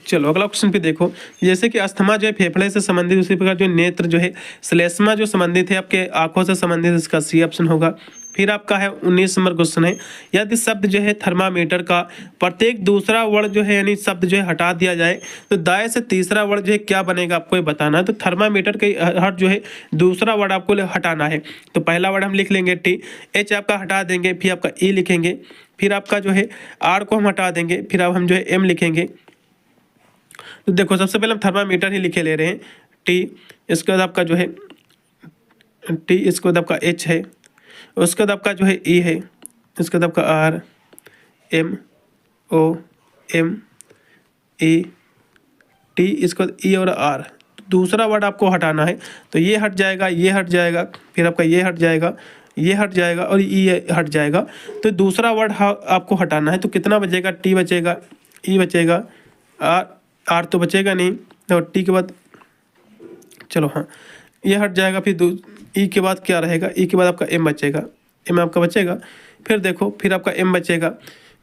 चलो अगला क्वेश्चन पे देखो, जैसे कि अस्थमा जो है फेफड़े से संबंधित, उसी प्रकार जो नेत्र जो है श्लेष्मा जो संबंधित है आपके आंखों से संबंधित, इसका सी ऑप्शन होगा। फिर आपका है 19 नंबर क्वेश्चन है, यदि शब्द जो है थर्मामीटर का प्रत्येक दूसरा वर्ड जो है यानी शब्द जो है हटा दिया जाए तो दाएं से तीसरा वर्ड जो है क्या बनेगा, आपको ये बताना है। तो थर्मामीटर के हर जो है दूसरा वर्ड आपको हटाना है। तो पहला वर्ड हम लिख लेंगे टी, एच आपका हटा देंगे, फिर आपका ई लिखेंगे, फिर आपका जो है आर को हम हटा देंगे, फिर अब हम जो है एम लिखेंगे। तो देखो सबसे पहले हम थर्मामीटर ही लिखे ले रहे हैं, टी, इसके बाद आपका जो है टी, इसके बाद आपका एच है, उसके बाद आपका जो है ई है, इसके बाद आपका R, M O M E T, इसके बाद ई और आर। दूसरा वर्ड आपको हटाना है, तो ये हट जाएगा, ये हट जाएगा, फिर आपका ये हट जाएगा, ये हट जाएगा और ये हट जाएगा। तो दूसरा वर्ड आपको हटाना है, तो कितना बचेगा, टी बचेगा, ई बचेगा, आर तो बचेगा नहीं, और टी के बाद चलो हाँ ये हट जाएगा। फिर ई के बाद क्या रहेगा, ई के बाद आपका एम बचेगा, एम आपका बचेगा। फिर देखो फिर आपका एम बचेगा,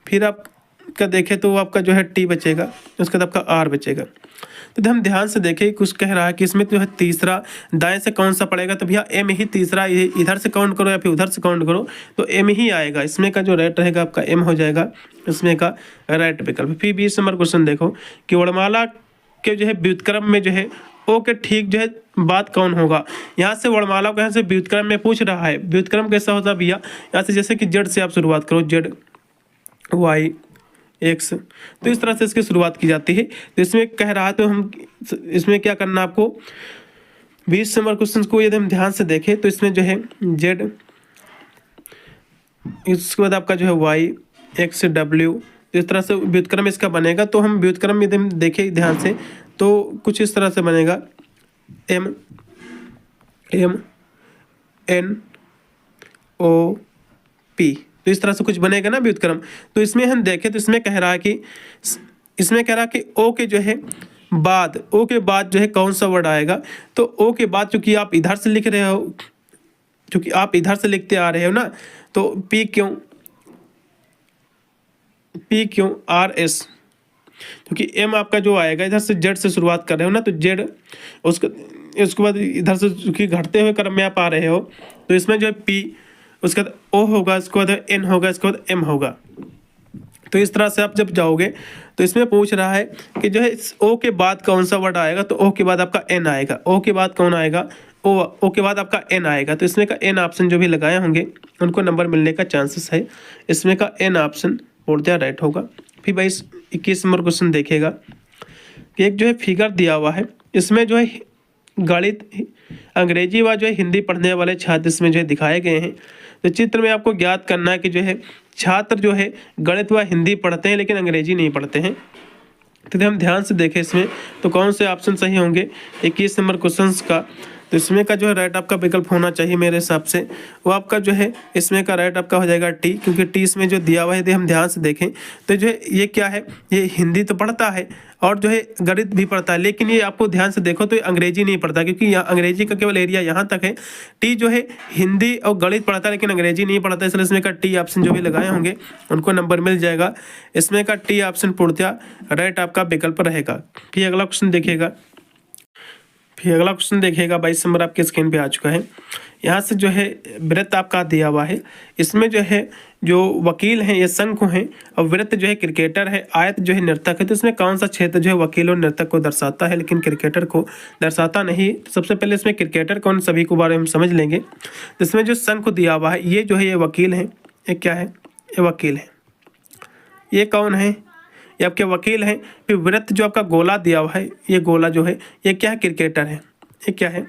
फिर आपका देखें तो आपका जो है टी बचेगा, उसके बाद आपका आर बचेगा। तो हम ध्यान से देखें कुछ कह रहा है कि इसमें जो है तीसरा दाएं से कौन सा पड़ेगा, तो भैया एम ही तीसरा, इधर से काउंट करो या फिर उधर से काउंट करो तो एम ही आएगा। इसमें का जो राइट रहेगा आपका एम हो जाएगा, इसमें का राइट विकल्प। फिर 20 नंबर क्वेश्चन देखो कि वर्णमाला के जो है व्युत्क्रम में जो है ओ के ठीक जो है बात कौन होगा। यहाँ से वर्णमाला को यहाँ से व्युत्क्रम में पूछ रहा है। व्युत्क्रम कैसा होता है भैया, यहाँ से जैसे कि जेड से आप शुरुआत करो, जेड वाई एक्स, तो इस तरह से इसकी शुरुआत की जाती है। तो इसमें कह रहा है तो हम इसमें क्या करना आपको, 20 नंबर क्वेश्चन को यदि हम ध्यान से देखें तो इसमें जो है जेड, इसके बाद आपका जो है वाई एक्स डब्ल्यू, इस तरह से व्युत्क्रम इसका बनेगा। तो हम व्युत्क्रम यदि हम देखें ध्यान से तो कुछ इस तरह से बनेगा, M M N O P, तो इस तरह से कुछ बनेगा ना व्युत्क्रम। तो इसमें हम देखें तो इसमें कह रहा है कि ओ के जो है बाद, ओ के बाद जो है कौन सा वर्ड आएगा। तो ओ के बाद चूंकि आप इधर से लिख रहे हो क्योंकि आप इधर से लिखते आ रहे हो ना, तो पी क्यू आर एस, क्योंकि एम आपका जो आएगा इधर से जेड से शुरुआत कर रहे हो ना, तो जेड उसके बाद इधर से क्योंकि घटते हुए क्रम में आप आ रहे हो, तो इसमें जो है पी, उसके बाद ओ होगा, उसके बाद एन होगा, इसके बाद एम होगा। तो इस तरह से आप जब जाओगे तो इसमें पूछ रहा है कि जो है ओ के बाद कौन सा वर्ड आएगा, तो ओ के बाद आपका एन आएगा, ओ के बाद कौन आएगा, ओ के बाद आपका एन आएगा। तो इसमें का एन ऑप्शन जो भी लगाए होंगे उनको नंबर मिलने का चांसेस है। इसमें का एन ऑप्शन पूर्णतः राइट होगा। फिर भाई 21 नंबर क्वेश्चन देखेगा कि एक जो है फिगर दिया हुआ है, इसमें जो है गणित, अंग्रेजी व जो है हिंदी पढ़ने वाले छात्र इसमें जो है दिखाए गए हैं। तो चित्र में आपको ज्ञात करना है कि जो है छात्र जो है गणित व हिंदी पढ़ते हैं लेकिन अंग्रेजी नहीं पढ़ते हैं। तो यदि हम ध्यान से देखें इसमें तो कौन से ऑप्शन सही होंगे 21 नंबर क्वेश्चन का, तो इसमें का जो है राइट आपका विकल्प होना चाहिए मेरे हिसाब से, वो आपका जो है इसमें का राइट आपका हो जाएगा टी, क्योंकि टी इसमें जो दिया हुआ है यदि हम ध्यान से देखें तो जो है ये क्या है, ये हिंदी तो पढ़ता है और जो है गणित भी पढ़ता है, लेकिन ये आपको ध्यान से देखो तो ये अंग्रेजी नहीं पढ़ता, क्योंकि यहाँ अंग्रेजी का केवल एरिया यहाँ तक है। टी जो है हिंदी और गणित पढ़ता है लेकिन अंग्रेजी नहीं पढ़ता, इसलिए इसमें का टी ऑप्शन जो भी लगाए होंगे उनको नंबर मिल जाएगा। इसमें का टी ऑप्शन पूर्णतः राइट आपका विकल्प रहेगा। फिर अगला क्वेश्चन देखिएगा, 22 नंबर आपके स्क्रीन पे आ चुका है। यहाँ से जो है वृत्त आपका दिया हुआ है, इसमें जो है जो वकील हैं ये शंखु हैं और वृत्त जो है क्रिकेटर है, आयत जो है नर्तक है। तो इसमें कौन सा क्षेत्र जो है वकील और नर्तक को दर्शाता है लेकिन क्रिकेटर को दर्शाता नहीं। तो सबसे पहले इसमें क्रिकेटर कौन सभी को बारे में समझ लेंगे। तो इसमें जो शंखु दिया हुआ है ये जो है ये वकील हैं, ये क्या है, ये वकील है। ये कौन है, ये आपके वकील हैं। फिर वृत्त जो आपका गोला दिया हुआ है, ये गोला जो है ये क्या है, क्रिकेटर है। ये क्या है,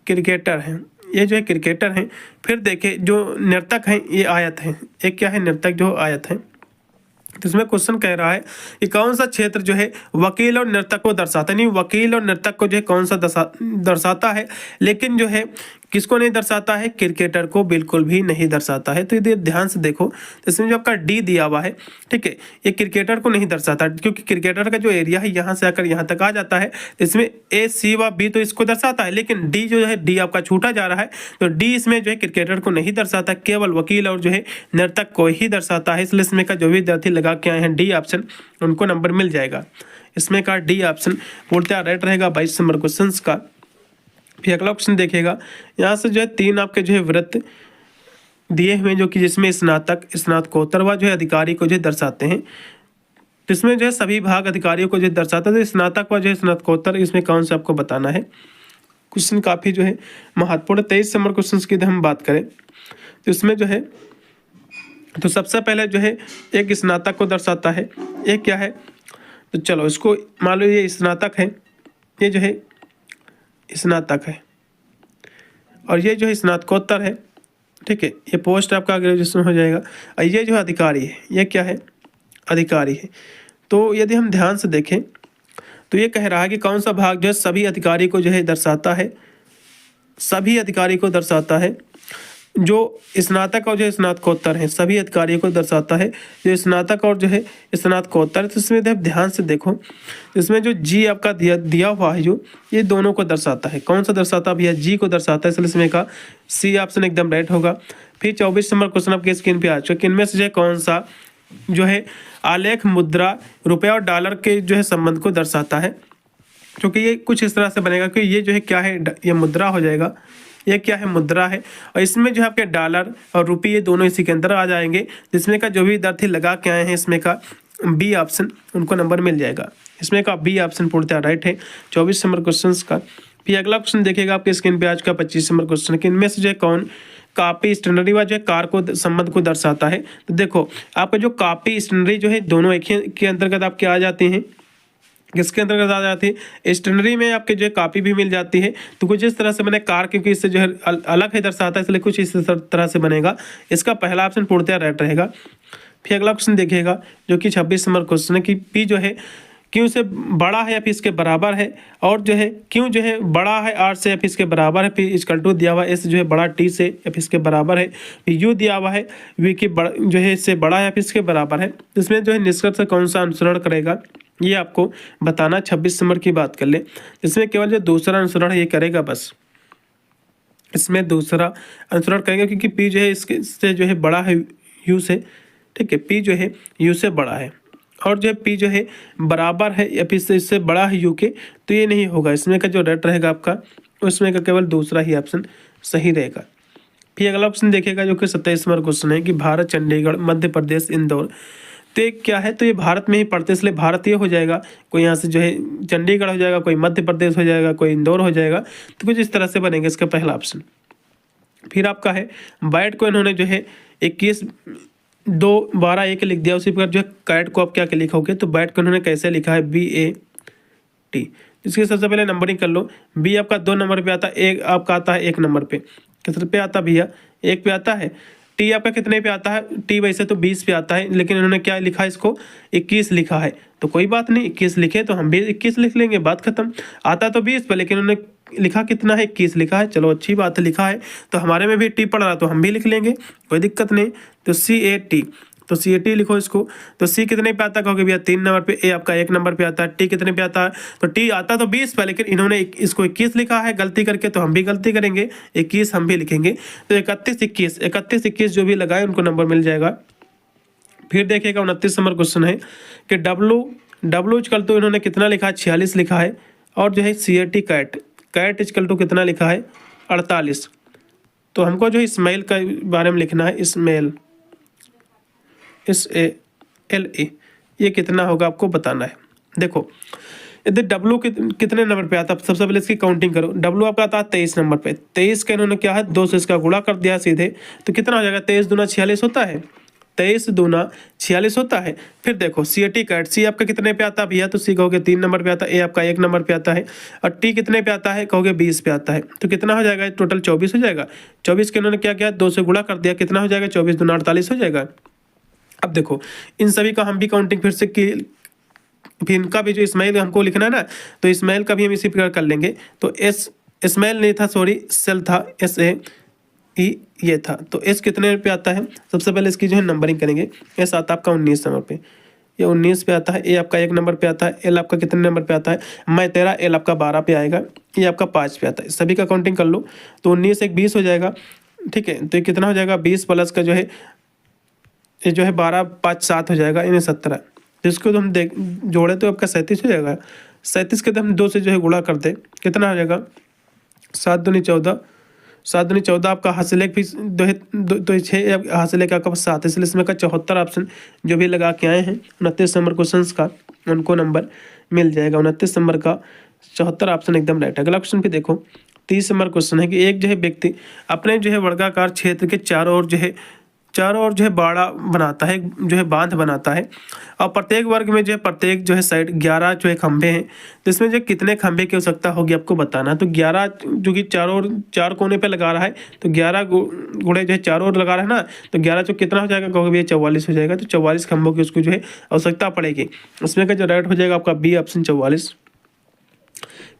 क्रिकेटर है, ये जो है क्रिकेटर हैं। फिर देखिए जो नर्तक हैं ये आयत है, ये क्या है, नर्तक जो आयत है। तो इसमें क्वेश्चन कह रहा है कि कौन सा क्षेत्र जो है वकील और नर्तक को दर्शाता है। नहीं, वकील और नर्तक को जो है कौन सा दर्शाता है, लेकिन जो है किसको नहीं दर्शाता है, क्रिकेटर को बिल्कुल भी नहीं दर्शाता है। तो यदि ध्यान से देखो तो इसमें जो आपका डी दिया हुआ है, ठीक है, ये क्रिकेटर को नहीं दर्शाता, क्योंकि क्रिकेटर का जो एरिया है यहाँ से आकर यहाँ तक आ जाता है। तो इसमें ए सी व बी तो इसको दर्शाता है, लेकिन डी जो है डी आपका छूटा जा रहा है, तो डी इसमें जो है क्रिकेटर को नहीं दर्शाता, केवल वकील और जो है नर्तक को ही दर्शाता है। इसलिए इसमें का जो भी विद्यार्थी लगा के आए हैं डी ऑप्शन, उनको नंबर मिल जाएगा। इसमें का डी ऑप्शन पूर्णतः राइट रहेगा 22 नंबर क्वेश्चन का। फिर अगला क्वेश्चन देखिएगा, यहाँ से जो है 3 आपके जो है वृत्त दिए हुए जो कि जिसमें स्नातक, स्नातकोत्तर व जो है अधिकारी को जो है दर्शाते हैं। तो इसमें जो है सभी भाग अधिकारियों को जो दर्शाता है, तो स्नातक व जो है स्नातकोत्तर इसमें कौन से आपको बताना है। क्वेश्चन काफ़ी जो है महत्वपूर्ण। 23 नंबर क्वेश्चन की हम बात करें तो इसमें जो है तो सबसे पहले जो है एक स्नातक को दर्शाता है, एक क्या है, तो चलो इसको मान लो ये स्नातक है, ये जो है स्नातक है और ये जो है स्नातकोत्तर है, ठीक है, ये पोस्ट आपका ग्रेजुएशन हो जाएगा। और ये जो अधिकारी है, ये क्या है, अधिकारी है। तो यदि हम ध्यान से देखें तो ये कह रहा है कि कौन सा भाग जो है सभी अधिकारी को जो है दर्शाता है, सभी अधिकारी को दर्शाता है। जो स्नातक और जो स्नातकोत्तर है सभी अधिकारियों को दर्शाता है, जो स्नातक और जो है स्नातकोत्तर। तो इसमें जब ध्यान से देखो इसमें जो जी आपका दिया हुआ है जो ये दोनों को दर्शाता है। कौन सा दर्शाता है भैया, जी को दर्शाता है, इसलिए इसमें का सी ऑप्शन एकदम राइट होगा। फिर 24 नंबर क्वेश्चन आपके स्क्रीन पे आ चुका है, इनमें से जो है कौन सा जो है आलेख मुद्रा रुपये और डॉलर के जो है संबंध को दर्शाता है। क्योंकि ये कुछ इस तरह से बनेगा कि ये जो है क्या है, ये मुद्रा हो जाएगा, ये क्या है, मुद्रा है। और इसमें जो है आपके डॉलर और रुपये ये दोनों इसी के अंदर आ जाएंगे। जिसमें का जो भी विद्यार्थी लगा के आए हैं इसमें का बी ऑप्शन, उनको नंबर मिल जाएगा। इसमें का बी ऑप्शन पूर्णतः राइट है 24 नंबर क्वेश्चन का। फिर अगला क्वेश्चन देखिएगा आपके स्क्रीन पे आज का 25 नंबर क्वेश्चन कि इनमें से जो है कौन कॉपी स्टेशनरी व जो है कार को संबंध को दर्शाता है। तो देखो आपका जो कॉपी स्टेशनरी जो है दोनों एक ही के अंतर्गत आपके आ जाते हैं। किसके अंतर्गत आ जाती है, स्टेशनरी में आपके जो है कॉपी भी मिल जाती है। तो कुछ इस तरह से बने कार, क्योंकि इससे जो है अलग है दर्शाता है, इसलिए कुछ इस तरह से बनेगा। इसका पहला ऑप्शन पूर्णतः राइट रहेगा। फिर अगला क्वेश्चन देखिएगा जो कि 26 नंबर क्वेश्चन है कि पी जो है क्यों से बड़ा है या फिर इसके बराबर है, और जो है क्यों जो है बड़ा है आर से या फिर इसके बराबर है। फिर इक्वल टू दिया हुआ है एस जो है बड़ा टी से या फिर इसके बराबर है। फिर यू दिया हुआ है वी की जो है इससे बड़ा है या फिर इसके बराबर है। इसमें जो है निष्कर्ष कौन सा अनुसरण करेगा ये आपको बताना। 26 नंबर की बात कर ले, इसमें केवल जो दूसरा अनुसरण ये करेगा बस। इसमें दूसरा अनुसरण करेंगे, क्योंकि पी जो है इसके से जो है बड़ा है यू से, ठीक है, पी जो है यू से बड़ा है, और जो है पी जो है बराबर है या फिर इससे बड़ा है यू के, तो ये नहीं होगा। इसमें का जो रेट रहेगा आपका, उसमें का केवल दूसरा ही ऑप्शन सही रहेगा। फिर अगला ऑप्शन देखिएगा जो कि 27 नंबर क्वेश्चन है कि भारत, चंडीगढ़, मध्य प्रदेश, इंदौर। तो ये क्या है, तो ये भारत में ही पड़ते हैं, इसलिए भारत ये हो जाएगा। कोई यहाँ से जो है चंडीगढ़ हो जाएगा, कोई मध्य प्रदेश हो जाएगा, कोई इंदौर हो जाएगा, तो कुछ इस तरह से बनेगा इसका पहला ऑप्शन। फिर आपका है बैट को इन्होंने जो है 21 2 12 1 लिख दिया, उसी प्रकार जो है कैट को आप क्या क्या लिखोगे, तो बैट को इन्होंने कैसे लिखा है BAT। इसके सबसे पहले नंबरिंग कर लो। बी आपका 2 नंबर पे आता है, एक आपका आता है 1 नंबर पे। कितने पे आता है भैया, 1 पे आता है। टी आपका कितने पे आता है, टी वैसे तो 20 पे आता है, लेकिन इन्होंने क्या लिखा है, इसको 21 लिखा है। तो कोई बात नहीं, 21 लिखे तो हम भी 21 लिख लेंगे, बात खत्म। आता तो 20 पे, लेकिन उन्होंने लिखा कितना है, 21 लिखा है। चलो अच्छी बात है, लिखा है तो हमारे में भी टी पड़ रहा तो हम भी लिख लेंगे, कोई दिक्कत नहीं। तो CAT, तो CAT लिखो इसको। तो सी कितने पे आता है, कहोगे भैया 3 नंबर पे, ए आपका 1 नंबर पे आता है। टी कितने पे आता है, तो टी आता तो 20 पे, लेकिन इन्होंने इसको 21 लिखा है गलती करके, तो हम भी गलती करेंगे, 21 हम भी लिखेंगे। तो 31 21 जो भी लगाए उनको नंबर मिल जाएगा। फिर देखिएगा 29 नंबर क्वेश्चन है कि डब्लू इजकल टू इन्होंने कितना लिखा है, 46 लिखा है। और जो है CAT कैट इजकल टू कितना लिखा है, 48। तो हमको जो इस्माइल का बारे में लिखना है, इस्माइल SALE, ये कितना होगा आपको बताना है। देखो यदि डब्लू कितने नंबर पे आता है, सबसे पहले इसकी काउंटिंग करो। डब्लू आपका आता है 23 नंबर पे। 23 का इन्होंने क्या है, 2 से इसका गुणा कर दिया सीधे, तो कितना हो जाएगा, 23 दूना 46 होता है। 23 दूना 46 होता है। फिर देखो CAT कैट, सी आपका कितने पे आता है भैया, तो सी कहोगे 3 नंबर पे आता है। ए आपका 1 नंबर पे आता है। और टी कितने पे आता है, कहोगे 20 पे आता है। तो कितना हो जाएगा, टोटल 24 हो जाएगा। 24 के इन्होंने क्या किया, 2 से गुणा कर दिया, कितना हो जाएगा, 24 दूना 48 हो जाएगा। अब देखो इन सभी का हम भी काउंटिंग फिर से की, फिर इनका भी जो इस्माइल हमको लिखना है ना, तो इस्माइल का भी हम इसी प्रकार कर लेंगे। तो इस्माइल नहीं था, सॉरी सेल था, SAE ये था। तो एस कितने पे आता है, सबसे पहले इसकी जो है नंबरिंग करेंगे। एस आता है आपका 19 नंबर पे, ये 19 पे आता है। ए आपका 1 नंबर पे आता है। एल आपका कितने नंबर पे आता है, मैं 13, एल आपका 12 पे आएगा। ये आपका 5 पे आता है। सभी का काउंटिंग कर लो, तो 19 एक 20 हो जाएगा, ठीक है। तो ये कितना हो जाएगा, 20 प्लस का जो है ये जो है 12 5 7 हो जाएगा, यानी 17। जिसको तो हम देख जोड़े तो आपका 37 हो जाएगा। 37 के तो हम 2 से जो है गुणा कर दे, कितना हो जाएगा, 7 दूनी 14, 7 दूनी 14 आपका हासिल भी 2 6 हासिल का आपका 7, इसलिए इसमें का 74 ऑप्शन जो भी लगा के आए हैं 29 नंबर क्वेश्चन का, उनको नंबर मिल जाएगा। 29 नंबर का 74 ऑप्शन एकदम राइट है। अगला क्वेश्चन भी देखो, 30 नंबर क्वेश्चन है कि एक जो है व्यक्ति अपने जो है वर्गाकार क्षेत्र के चारों ओर जो है बाड़ा बनाता है, जो है बांध बनाता है, और प्रत्येक वर्ग में जो है प्रत्येक जो है साइड 11 जो है खंभे हैं। तो इसमें जो कितने खंभे की आवश्यकता होगी आपको बताना। तो 11 जो कि चार कोने पे लगा रहा है, तो 11 गुणे जो है चारों ओर लगा रहा है ना, तो 11 जो कितना हो जाएगा, कहोगे 44 हो जाएगा। तो 44 खंभों की उसको जो है आवश्यकता पड़ेगी। उसमें का जो राइट हो जाएगा आपका बी ऑप्शन 44।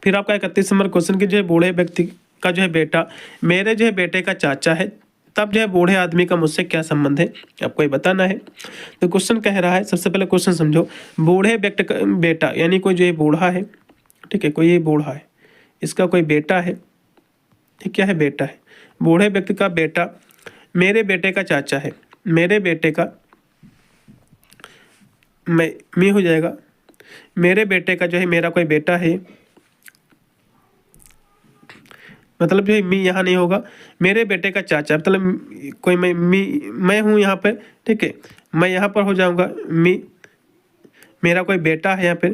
फिर आपका 31 नंबर क्वेश्चन की जो है बूढ़े व्यक्ति का जो है बेटा मेरे जो है बेटे का चाचा है, तब जो है बूढ़े आदमी का मुझसे क्या संबंध है, आपको ये बताना है। तो क्वेश्चन कह रहा है, सबसे पहले क्वेश्चन समझो। बूढ़े व्यक्ति का बेटा यानी कोई जो ये बूढ़ा है, ठीक है, कोई ये बूढ़ा है, इसका कोई बेटा है, ये क्या है, बेटा है। बूढ़े व्यक्ति का बेटा मेरे बेटे का चाचा है, मेरे बेटे का मी हो जाएगा। मेरे बेटे का जो है मेरा कोई बेटा है, मतलब जो है मी यहाँ नहीं होगा, मेरे बेटे का चाचा मतलब कोई मैं हूँ यहाँ पर, ठीक है, मैं यहाँ पर हो जाऊँगा मी, मेरा कोई बेटा है यहाँ पे,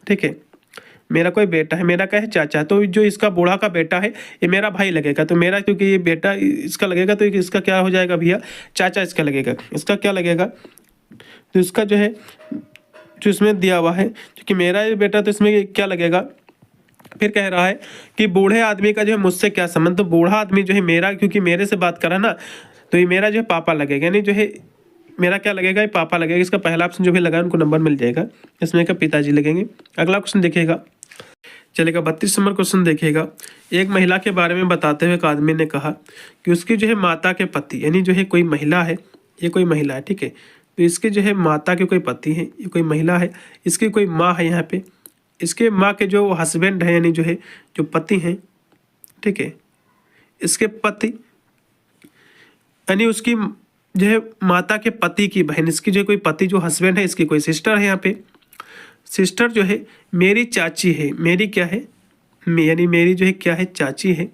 ठीक है, मेरा कोई बेटा है, मेरा क्या है, चाचा। तो जो इसका बूढ़ा का बेटा है ये मेरा भाई लगेगा, तो मेरा क्योंकि ये बेटा इसका लगेगा, तो इसका क्या हो जाएगा भैया, चाचा इसका लगेगा। इसका क्या लगेगा, तो इसका जो है जो इसमें दिया हुआ है, क्योंकि मेरा ये बेटा, तो इसमें क्या लगेगा। फिर कह रहा है कि बूढ़े आदमी का जो है मुझसे क्या संबंध, तो बूढ़ा आदमी जो है मेरा, क्योंकि मेरे से बात कर रहा ना, तो ये मेरा जो है पापा लगेगा, यानी जो है मेरा क्या लगेगा, ये पापा लगेगा। इसका पहला ऑप्शन जो भी लगा उनको नंबर मिल जाएगा, इसमें का पिताजी लगेंगे। अगला क्वेश्चन देखिएगा, चलेगा 32 नंबर क्वेश्चन देखिएगा। एक महिला के बारे में बताते हुए एक आदमी ने कहा कि उसकी जो है माता के पति, यानी जो है कोई महिला है, ये कोई महिला है, ठीक है, तो इसके जो है माता के कोई पति है, ये कोई महिला है, इसकी कोई माँ है यहाँ पे, इसके माँ के जो हस्बैंड है, यानी जो है जो पति हैं, ठीक है, इसके पति यानी उसकी जो है माता के पति की बहन, इसकी जो कोई पति जो हस्बैंड है, इसकी कोई सिस्टर है। यहाँ पे सिस्टर जो है मेरी चाची है, मेरी क्या है, यानी मेरी जो है क्या है, चाची है,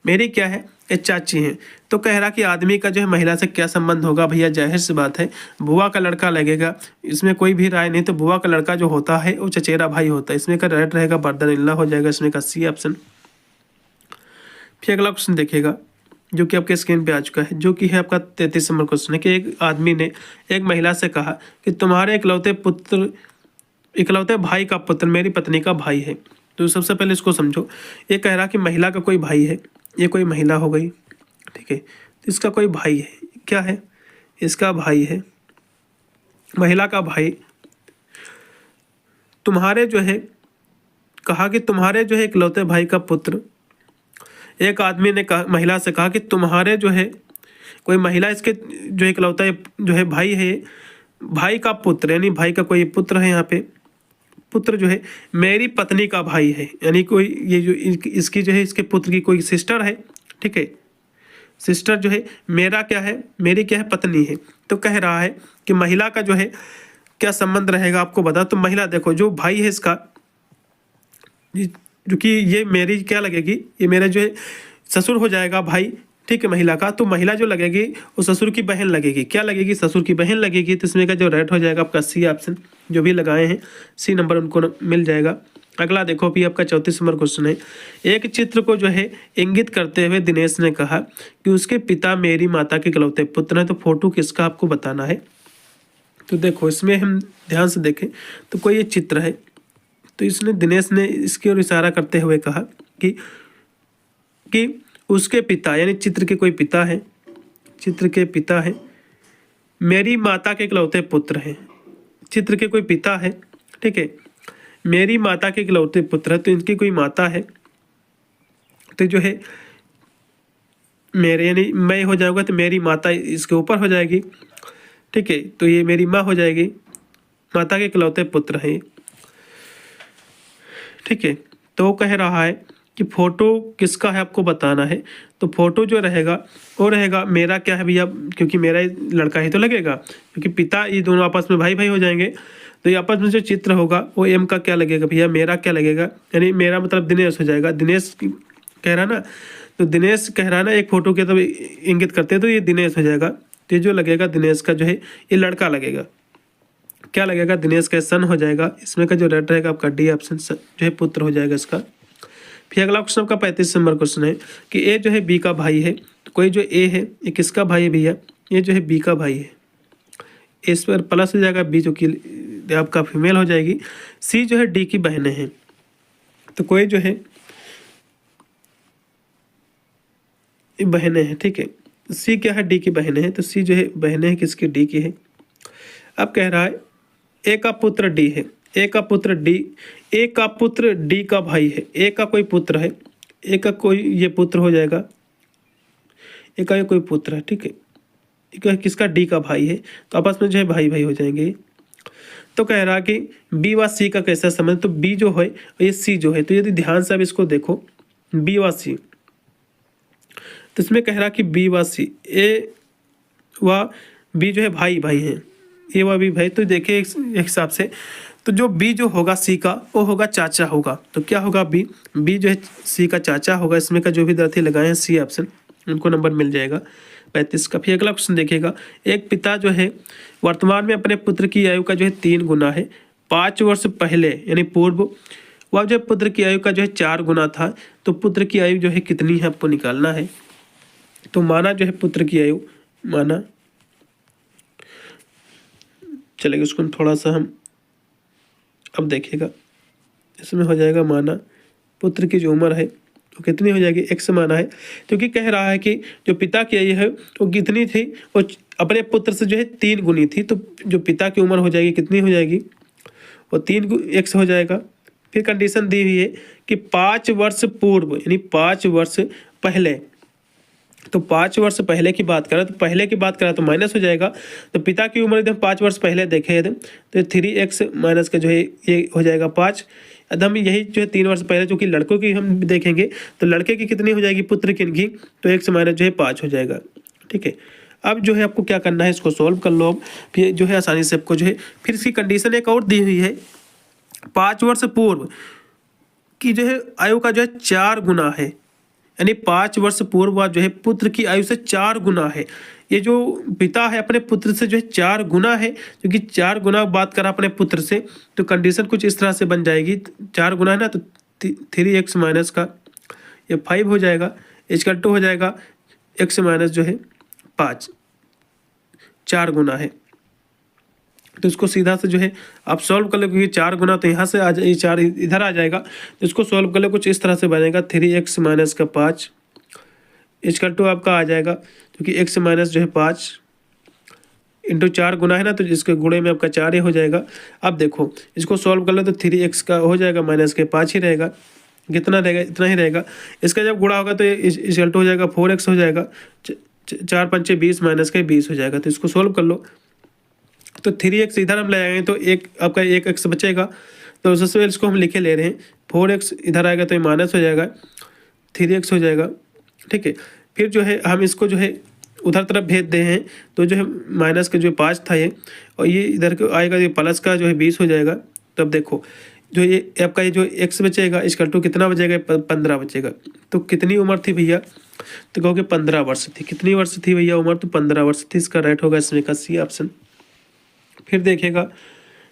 मेरी क्या है, ये चाची है। तो कह रहा कि आदमी का जो है महिला से क्या संबंध होगा भैया, जाहिर सी बात है बुआ का लड़का लगेगा, इसमें कोई भी राय नहीं। तो बुआ का लड़का जो होता है वो चचेरा भाई होता है, इसमें का राइट रहेगा ब्रदर इन लॉ हो जाएगा, इसमें का सी ऑप्शन। फिर अगला क्वेश्चन देखिएगा जो कि आपके स्क्रीन पे आ चुका है, जो कि है आपका 33 नंबर क्वेश्चन है कि एक आदमी ने एक महिला से कहा कि तुम्हारे इकलौते भाई का पुत्र मेरी पत्नी का भाई है। तो सबसे पहले इसको समझो, ये कह रहा कि महिला का कोई भाई है, ये कोई महिला हो गई, ठीक है, तो इसका कोई भाई है, क्या है, इसका भाई है, महिला का भाई। तुम्हारे जो है कहा कि तुम्हारे जो है इकलौते भाई का पुत्र, एक आदमी ने कहा महिला से कहा कि तुम्हारे जो है कोई महिला इसके जो इकलौता जो है भाई है, भाई का पुत्र यानी भाई का कोई पुत्र है, यहाँ पे पुत्र जो है मेरी पत्नी का भाई है, यानी कोई ये जो इसकी जो है इसके पुत्र की कोई सिस्टर है, ठीक है, सिस्टर जो है मेरा क्या है, मेरी क्या है, पत्नी है। तो कह रहा है कि महिला का जो है क्या संबंध रहेगा आपको बता। तो महिला देखो जो भाई है इसका, जो कि ये मेरी क्या लगेगी, ये मेरा जो है ससुर हो जाएगा भाई, ठीक है, महिला का। तो महिला जो लगेगी वो ससुर की बहन लगेगी, क्या लगेगी, ससुर की बहन लगेगी। तो इसमें का जो राइट हो जाएगा आपका सी ऑप्शन, जो भी लगाए हैं सी नंबर उनको मिल जाएगा। अगला देखो भी आपका 34 नंबर क्वेश्चन है। एक चित्र को जो है इंगित करते हुए दिनेश ने कहा कि उसके पिता मेरी माता के इकलौते पुत्र हैं। तो फोटो किसका आपको बताना है। तो देखो इसमें हम ध्यान से देखें तो कोई ये चित्र है, तो इसने दिनेश ने इसकी ओर इशारा करते हुए कहा कि उसके पिता यानी चित्र के कोई पिता है, चित्र के पिता है मेरी माता के इकलौते पुत्र हैं, चित्र के कोई पिता है, ठीक है, मेरी माता के इकलौते पुत्र है। तो इनकी कोई माता है, तो जो है मेरे यानी मैं हो जाऊंगा, तो मेरी माता इसके ऊपर हो जाएगी, ठीक है, तो ये मेरी माँ हो जाएगी, माता के इकलौते पुत्र हैं, ठीक है। तो वो कह रहा है कि फोटो किसका है आपको बताना है। तो फोटो जो रहेगा वो रहेगा मेरा क्या है भैया, क्योंकि मेरा लड़का ही तो लगेगा, क्योंकि पिता ये दोनों आपस में भाई भाई हो जाएंगे। तो ये आपस में जो चित्र होगा वो एम का क्या लगेगा भैया, मेरा क्या लगेगा, यानी मेरा मतलब दिनेश हो जाएगा। दिनेश कह रहा ना, तो दिनेश कह रहा ना एक फोटो के तब इंगित करते हैं, तो ये दिनेश हो जाएगा। तो जो लगेगा दिनेश का जो है ये लड़का लगेगा, क्या लगेगा, दिनेश का सन हो जाएगा। इसमें का जो राइट रहेगा आपका डी ऑप्शन जो है पुत्र हो जाएगा इसका। फिर अगला क्वेश्चन आपका 35 नंबर क्वेश्चन है कि ए जो है बी का भाई है। तो कोई जो ए है ये किसका भाई है भैया, ये जो है बी का भाई है, इस पर प्लस हो जाएगा, बी जो कि आपका फीमेल हो जाएगी। सी जो है डी की बहनें हैं। तो कोई जो है बहनें हैं, ठीक है, सी क्या है, डी की बहनें हैं। तो सी जो है बहनें हैं किसकी, डी की है। अब कह रहा है ए का पुत्र डी है, ए का पुत्र डी, ए का पुत्र डी का भाई है, ए का कोई पुत्र है, ए का कोई ये पुत्र हो जाएगा, ए का ये कोई पुत्र है, ठीक है, एक किसका, डी का भाई है। तो आपस में जो है भाई भाई हो जाएंगे। तो कह रहा कि बी व सी का कैसा संबंध, तो बी जो है ये सी जो है, तो यदि ध्यान से आप इसको देखो बी व सी, तो इसमें कह रहा कि बी व सी, ए व बी जो है भाई भाई हैं, ए व बी भाई। तो देखिए एक हिसाब से तो जो बी जो होगा सी का वो होगा चाचा होगा। तो क्या होगा, बी जो है सी का चाचा होगा। इसमें का जो भी दर्थे लगाए हैं सी ऑप्शन उनको नंबर मिल जाएगा 35 का। फिर अगला क्वेश्चन देखिएगा, एक पिता जो है वर्तमान में अपने पुत्र की आयु का जो है 3 गुना है। 5 वर्ष पहले यानी पूर्व वह जो पुत्र की आयु का जो है 4 गुना था। तो पुत्र की आयु जो है कितनी है आपको निकालना है। तो माना जो है पुत्र की आयु, माना चलेगा उसको थोड़ा सा हम अब देखिएगा, इसमें हो जाएगा माना पुत्र की जो उम्र है वो कितनी हो जाएगी, x माना है, क्योंकि कह रहा है कि जो पिता की आयु है वो कितनी थी, वो अपने पुत्र से जो है 3 गुनी थी। तो जो पिता की उम्र हो जाएगी कितनी हो जाएगी, वो 3x हो जाएगा। फिर कंडीशन दी हुई है कि 5 वर्ष पूर्व यानी 5 वर्ष पहले तो 5 वर्ष पहले की बात करें तो पहले की बात करें तो माइनस हो जाएगा। तो पिता की उम्र यदि हम 5 वर्ष पहले देखें यदि तो 3x माइनस का जो है ये हो जाएगा 5। यदि हम यही जो है 3 वर्ष पहले जो कि लड़कों की हम देखेंगे तो लड़के की कितनी हो जाएगी पुत्र की इनकी, तो x माइनस जो है 5 हो जाएगा। ठीक है, अब जो है आपको क्या करना है, इसको सॉल्व कर लो। अब फिर जो है आसानी से आपको जो है फिर इसकी कंडीशन एक और दी हुई है, 5 वर्ष पूर्व की जो है आयु का जो है 4 गुना है, यानी 5 वर्ष पूर्व जो है पुत्र की आयु से 4 गुना है। ये जो पिता है अपने पुत्र से जो है 4 गुना है, क्योंकि 4 गुना बात करा अपने पुत्र से तो कंडीशन कुछ इस तरह से बन जाएगी। 4 गुना है ना, तो 3x माइनस का ये 5 हो जाएगा, इक्वल टू हो जाएगा x माइनस जो है 5, 4 गुना है। तो इसको सीधा से जो है आप सॉल्व कर लो, क्योंकि 4 गुना तो यहाँ से आ जाए, 4 इधर आ जाएगा। तो इसको सॉल्व कर लो, कुछ इस तरह से बनेगा 3x माइनस का 5 इक्वल टू आपका आ जाएगा, क्योंकि x माइनस जो है 5 इंटू 4 गुना है ना, तो इसके गुणे में आपका 4 ही हो जाएगा। अब देखो इसको सॉल्व कर लो तो 3x का हो जाएगा माइनस के 5 ही रहेगा, कितना रहेगा इतना ही रहेगा। इसका जब गुणा होगा तो इक्वल टू हो जाएगा 4x हो जाएगा, 4 पंचे 20 माइनस के 20 हो जाएगा। तो इसको सॉल्व कर लो तो 3x इधर हम ले आएंगे तो एक आपका 1x बचेगा, तो सबसे पहले इसको हम लिखे ले रहे हैं। 4x इधर आएगा तो ये माइनस हो जाएगा, 3x हो जाएगा। ठीक है, फिर जो है हम इसको जो है उधर तरफ भेज दे हैं, तो जो है माइनस का जो 5 था ये, और ये इधर को आएगा, ये प्लस का जो है 20 हो जाएगा। तब देखो जो ये आपका ये जो x बचेगा इसका टू कितना बचेगा, 15 बचेगा। तो कितनी उम्र थी भैया, तो कहोगे 15 वर्ष थी। कितनी वर्ष थी भैया उम्र, तो 15 वर्ष थी। इसका राइट होगा इसमें का सी ऑप्शन। फिर देखेगा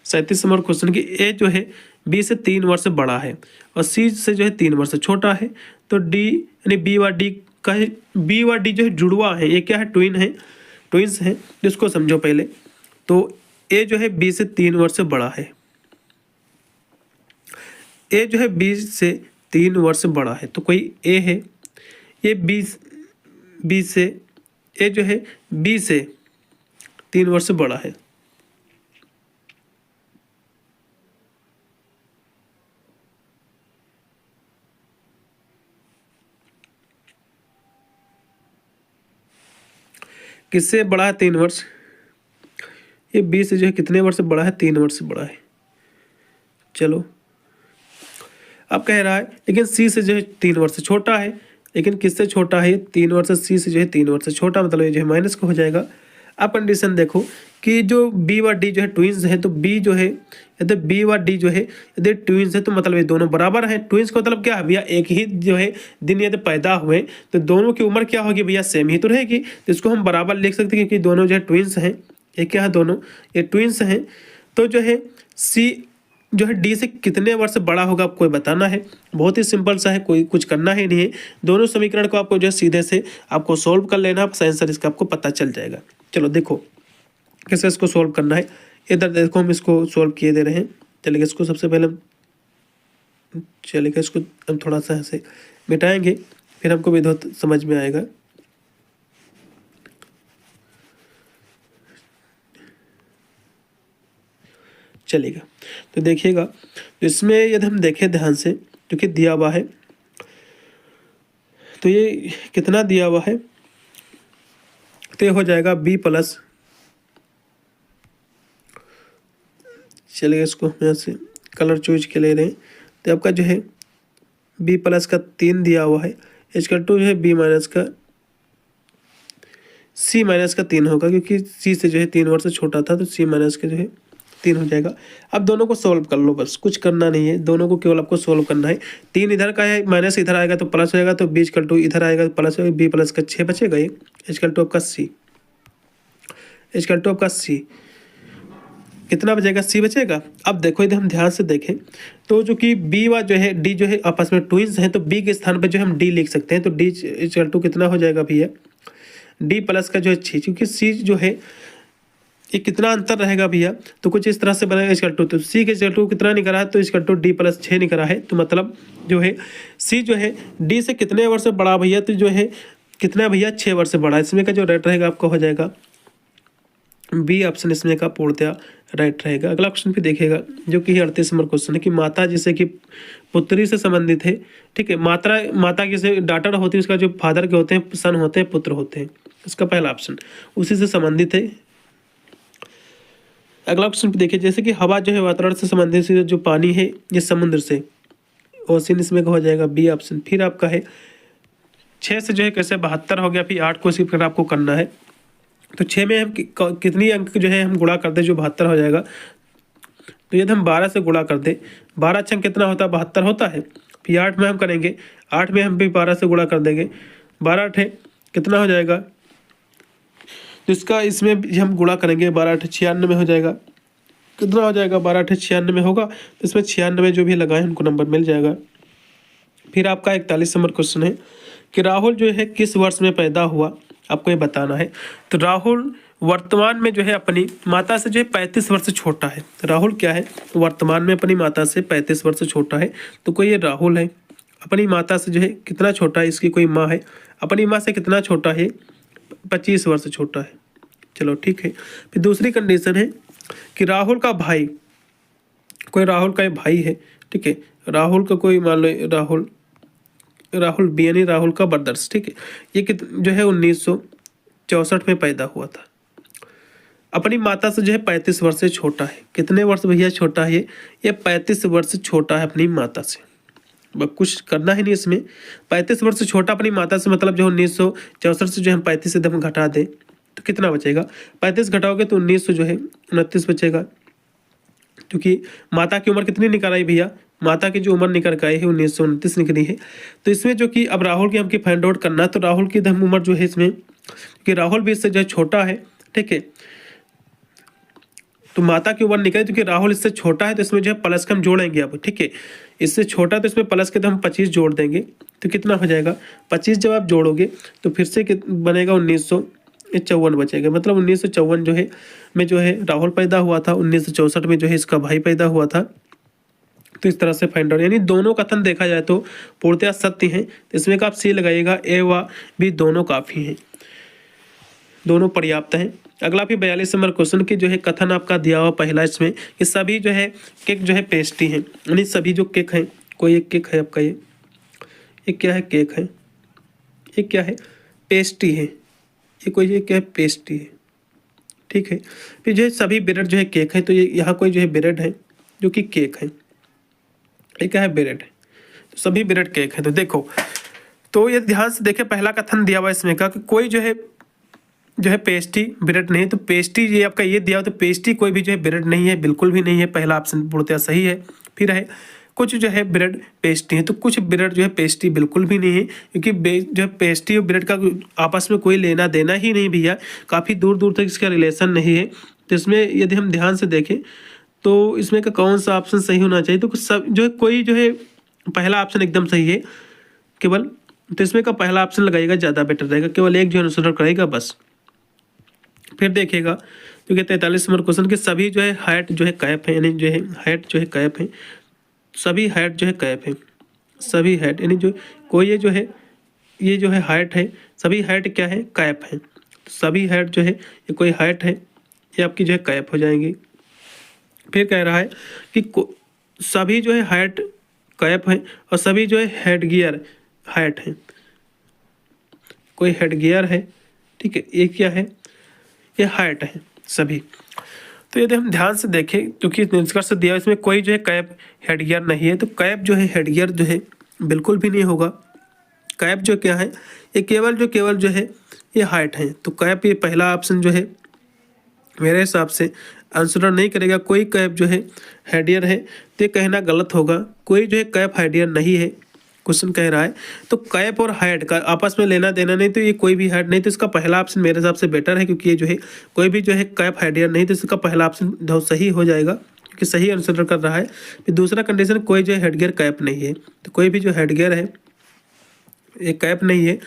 37 नंबर क्वेश्चन की ए जो है बी से 3 वर्ष बड़ा है और सी से जो है 3 वर्ष छोटा है, तो डी यानी बी व डी का है, बी व डी जो है जुड़वा है, ये क्या है, ट्विंस है। जिसको समझो पहले, तो ए जो है बी से 3 वर्ष बड़ा है, ए जो है बी से 3 वर्ष बड़ा है। तो कोई ए है, ये बी से, ए जो है बी से 3 वर्ष बड़ा है। किससे बड़ा है, 3 वर्ष। ये बी से जो है कितने वर्ष बड़ा है, 3 वर्ष बड़ा है। चलो अब कह रहा है लेकिन सी से जो है 3 वर्ष छोटा है, लेकिन किससे छोटा है, 3 वर्ष सी से जो है 3 वर्ष छोटा, मतलब ये जो है माइनस का हो जाएगा। अब कंडीशन देखो कि जो बी व डी जो है ट्विंस है, तो बी जो है यदि बी व डी जो है यदि ट्विंस है तो मतलब ये दोनों बराबर हैं। ट्विंस का मतलब क्या है भैया, एक ही जो है दिन यदि पैदा हुए तो दोनों की उम्र क्या होगी भैया, सेम ही तो रहेगी। तो इसको हम बराबर लिख सकते हैं, क्योंकि दोनों जो है ट्विंस हैं। ये क्या है, दोनों ये ट्विंस हैं। तो जो है सी जो है डी से कितने वर्ष बड़ा होगा आपको बताना है। बहुत ही सिंपल सा है, कोई कुछ करना ही नहीं है। दोनों समीकरण को आपको जो है सीधे से आपको सोल्व कर लेना, आप आंसर इसका आपको पता चल जाएगा। चलो देखो कैसे इसको सोल्व करना है। इधर देखो हम इसको सोल्व किए दे रहे हैं। चलिए इसको सबसे पहले चलिए इसको हम थोड़ा सा ऐसे मिटाएंगे, फिर हमको भी समझ में आएगा। चलेगा तो देखिएगा, तो इसमें यदि हम देखें ध्यान से, क्योंकि दिया हुआ है, तो ये कितना दिया हुआ है, तो ये हो जाएगा बी प्लस, चलिए इसको हम यहाँ से कलर चूज के ले रहे हैं। तो आपका जो है बी प्लस का 3 दिया हुआ है, इसका 2 जो है बी माइनस का सी माइनस का 3 होगा, क्योंकि सी से जो है 3 वर्ष छोटा था, तो सी माइनस का जो है 3 हो जाएगा। अब दोनों को सोल्व कर लो, बस कुछ करना नहीं है, दोनों को केवल आपको सोल्व करना है। 3 इधर का है, माइनस इधर आएगा तो प्लस हो जाएगा, तो बी इक्वल टू इधर आएगा तो प्लस होगा, बी प्लस का 6 बचेगा, ये इक्वल टू आपका सी, इक्वल टू आपका सी कितना बचेगा, सी बचेगा। अब देखो यदि हम ध्यान से देखें तो जो कि बी व जो है डी जो है आपस में ट्विंस हैं, तो बी के स्थान पर जो हम डी लिख सकते हैं। तो डी इक्वल टू कितना हो जाएगा भैया, डी प्लस का जो है 6, क्योंकि सी जो है ये कितना अंतर रहेगा भैया, तो कुछ इस तरह से बनेगा इक्वल टू। तो सी के इक्वल टू कितना निकला है, तो इक्वल टू डी प्लस 6 निकला है। तो मतलब जो है सी जो है डी से कितने वर्ष बड़ा भैया, तो जो है कितना भैया 6 वर्ष बड़ा। इसमें का जो रेट रहेगा आपका हो जाएगा बी ऑप्शन, इसमें का पूर्णतया राइट रहेगा। अगला क्वेश्चन भी देखिएगा जो कि 38 नंबर क्वेश्चन है कि माता जैसे कि पुत्री से संबंधित है, ठीक है। माता की जैसे डॉटर होती है, उसका जो फादर के होते हैं सन होते हैं, पुत्र होते हैं, इसका पहला ऑप्शन उसी से संबंधित है। अगला क्वेश्चन देखिए जैसे कि हवा जो है वातावरण से संबंधित, जो पानी है ये समुद्र से, ओशन इसमें का हो जाएगा बी ऑप्शन। फिर आपका है 6 से जो है कैसे 72 हो गया, फिर 8 को स्किप कर आपको करना है। तो 6 में हम कितनी अंक जो है हम गुणा कर दे जो 72 हो जाएगा, तो यदि हम 12 से गुणा कर दे, 12 छंग कितना होता है 72 होता है। फिर 8 में हम करेंगे, 8 में हम भी 12 से गुणा कर देंगे, 12 8 कितना हो जाएगा, तो इसका इसमें भी हम गुणा करेंगे, 12 8 96 हो जाएगा। कितना हो जाएगा 12 8 96 होगा, तो इसमें 96 जो भी लगाए उनको नंबर मिल जाएगा। फिर आपका 41 नंबर क्वेश्चन है कि राहुल जो है किस वर्ष में पैदा हुआ, आपको ये बताना है। तो राहुल वर्तमान में जो है अपनी माता से जो है 35 वर्ष छोटा है। राहुल क्या है, वर्तमान में अपनी माता से 35 वर्ष छोटा है। तो कोई ये राहुल है, अपनी माता से जो है कितना छोटा है, इसकी कोई माँ है, अपनी माँ से कितना छोटा है, 25 वर्ष छोटा है। चलो ठीक है। फिर दूसरी कंडीशन है कि राहुल का भाई, कोई राहुल का भाई है, ठीक है। राहुल का कोई मान लो राहुल बी यानी राहुल का ब्रदर्स, ठीक है। ये जो है 1964 में पैदा हुआ था, अपनी माता से जो है 35 वर्ष से छोटा है। कितने वर्ष भैया छोटा है ये 35 वर्ष छोटा है अपनी माता से। बस कुछ करना ही नहीं इसमें, 35 वर्ष से छोटा अपनी माता से, मतलब जो 1964 से जो हम 35 से हम घटा दें तो कितना बचेगा, 35 घटाओगे तो 1900 जो है 29 बचेगा। क्योंकि माता की उम्र कितनी निकल आई भैया, माता की जो उम्र निकल के आई है 1929 निकली है। तो इसमें जो कि अब राहुल की हमको फाइंड आउट करना है, तो राहुल की धर्म उम्र जो है इसमें, क्योंकि राहुल भी इससे जो है छोटा है, ठीक है। तो माता की उम्र निकली, क्योंकि राहुल इससे छोटा है तो इसमें जो है प्लस का हम जोड़ेंगे अब, ठीक है। इससे छोटा तो इसमें प्लस के तो हम 25 जोड़ देंगे, तो कितना हो जाएगा 25 जब आप जोड़ोगे तो फिर से बनेगा 1954 बचेगा। मतलब 1954 जो है में जो है राहुल पैदा हुआ था, 1964 में जो है इसका भाई पैदा हुआ था। तो इस तरह से फाइंड आउट, यानी दोनों कथन देखा जाए तो पूर्णतः सत्य हैं। तो इसमें का आप सी लगाइएगा, ए व बी दोनों काफ़ी हैं, दोनों पर्याप्त हैं। अगला भी 42 नंबर क्वेश्चन की जो है कथन आपका दिया हुआ पहला इसमें कि सभी जो है केक जो है पेस्ट्री हैं, यानी सभी जो केक हैं, कोई एक केक है आपका, ये क्या है, केक है, ये क्या है, पेस्ट्री है, ये कोई ये क्या है, पेस्ट्री है, ठीक है। फिर जो है सभी ब्रेड जो है केक है, तो ये यहाँ कोई जो है ब्रेड है जो कि केक है, ये क्या है, ब्रेड है, तो सभी ब्रेड केक है। तो देखो, तो ये ध्यान से देखें, पहला कथन दिया हुआ इसमें का कि कोई जो है पेस्ट्री ब्रेड नहीं है। तो पेस्ट्री ये आपका ये दिया हो, तो पेस्ट्री कोई भी जो है ब्रेड नहीं है, बिल्कुल भी नहीं है, पहला ऑप्शन पूर्णतः सही है। फिर है कुछ जो है ब्रेड पेस्ट्री है, तो कुछ ब्रेड जो है पेस्ट्री बिल्कुल भी नहीं है, क्योंकि जो है पेस्ट्री और ब्रेड का आपस में कोई लेना देना ही नहीं भैया, काफ़ी दूर दूर तक इसका रिलेशन नहीं है। तो इसमें यदि हम ध्यान से देखें तो इसमें का कौन सा ऑप्शन सही होना चाहिए, तो सब जो है कोई जो है पहला ऑप्शन एकदम सही है केवल, तो इसमें का पहला ऑप्शन लगाइएगा, ज़्यादा बेटर रहेगा, केवल एक जो है आंसर करेगा बस। फिर देखिएगा जो कि 43 नंबर क्वेश्चन के सभी जो है हाइट जो है कैप है, यानी जो है हाइट जो है कैप है, सभी हाइट जो है कैप है, सभी हाइट यानी जो कोई ये जो है हाइट है, सभी हाइट क्या है, कैप है। सभी हाइट जो है ये कोई हाइट है, ये आपकी जो है कैप हो जाएंगी। फिर कह रहा है कि सभी जो है हाइट कैप है और सभी जो है हेड गियर हाइट है, कोई हेड गियर है, ठीक है, ये क्या है, ये हाइट है सभी। तो यदि हम ध्यान से देखें, क्योंकि निष्कर्ष दिया इसमें कोई जो है कैप हेड गियर नहीं है, तो कैप जो है हेड गियर जो है बिल्कुल भी नहीं होगा। कैप जो क्या है, ये केवल जो है ये हाइट है, तो कैप ये पहला ऑप्शन जो है मेरे हिसाब से आंसर नहीं करेगा। कोई कैप जो है हेडियर है, तो ये कहना गलत होगा, कोई जो है कैप हेडियर नहीं है, क्वेश्चन कह रहा है। तो कैप और हाइट का आपस में लेना देना नहीं, तो ये कोई भी हाइट नहीं, तो इसका पहला ऑप्शन मेरे हिसाब से बेटर है, क्योंकि ये जो है कोई भी जो है कैप हेडियर नहीं, तो इसका पहला ऑप्शन सही हो जाएगा, क्योंकि सही आंसर कर रहा है। फिर दूसरा कंडीशन, कोई जो है हेडगियर कैप नहीं है, तो कोई भी जो हेडगियर है ये कैप नहीं है,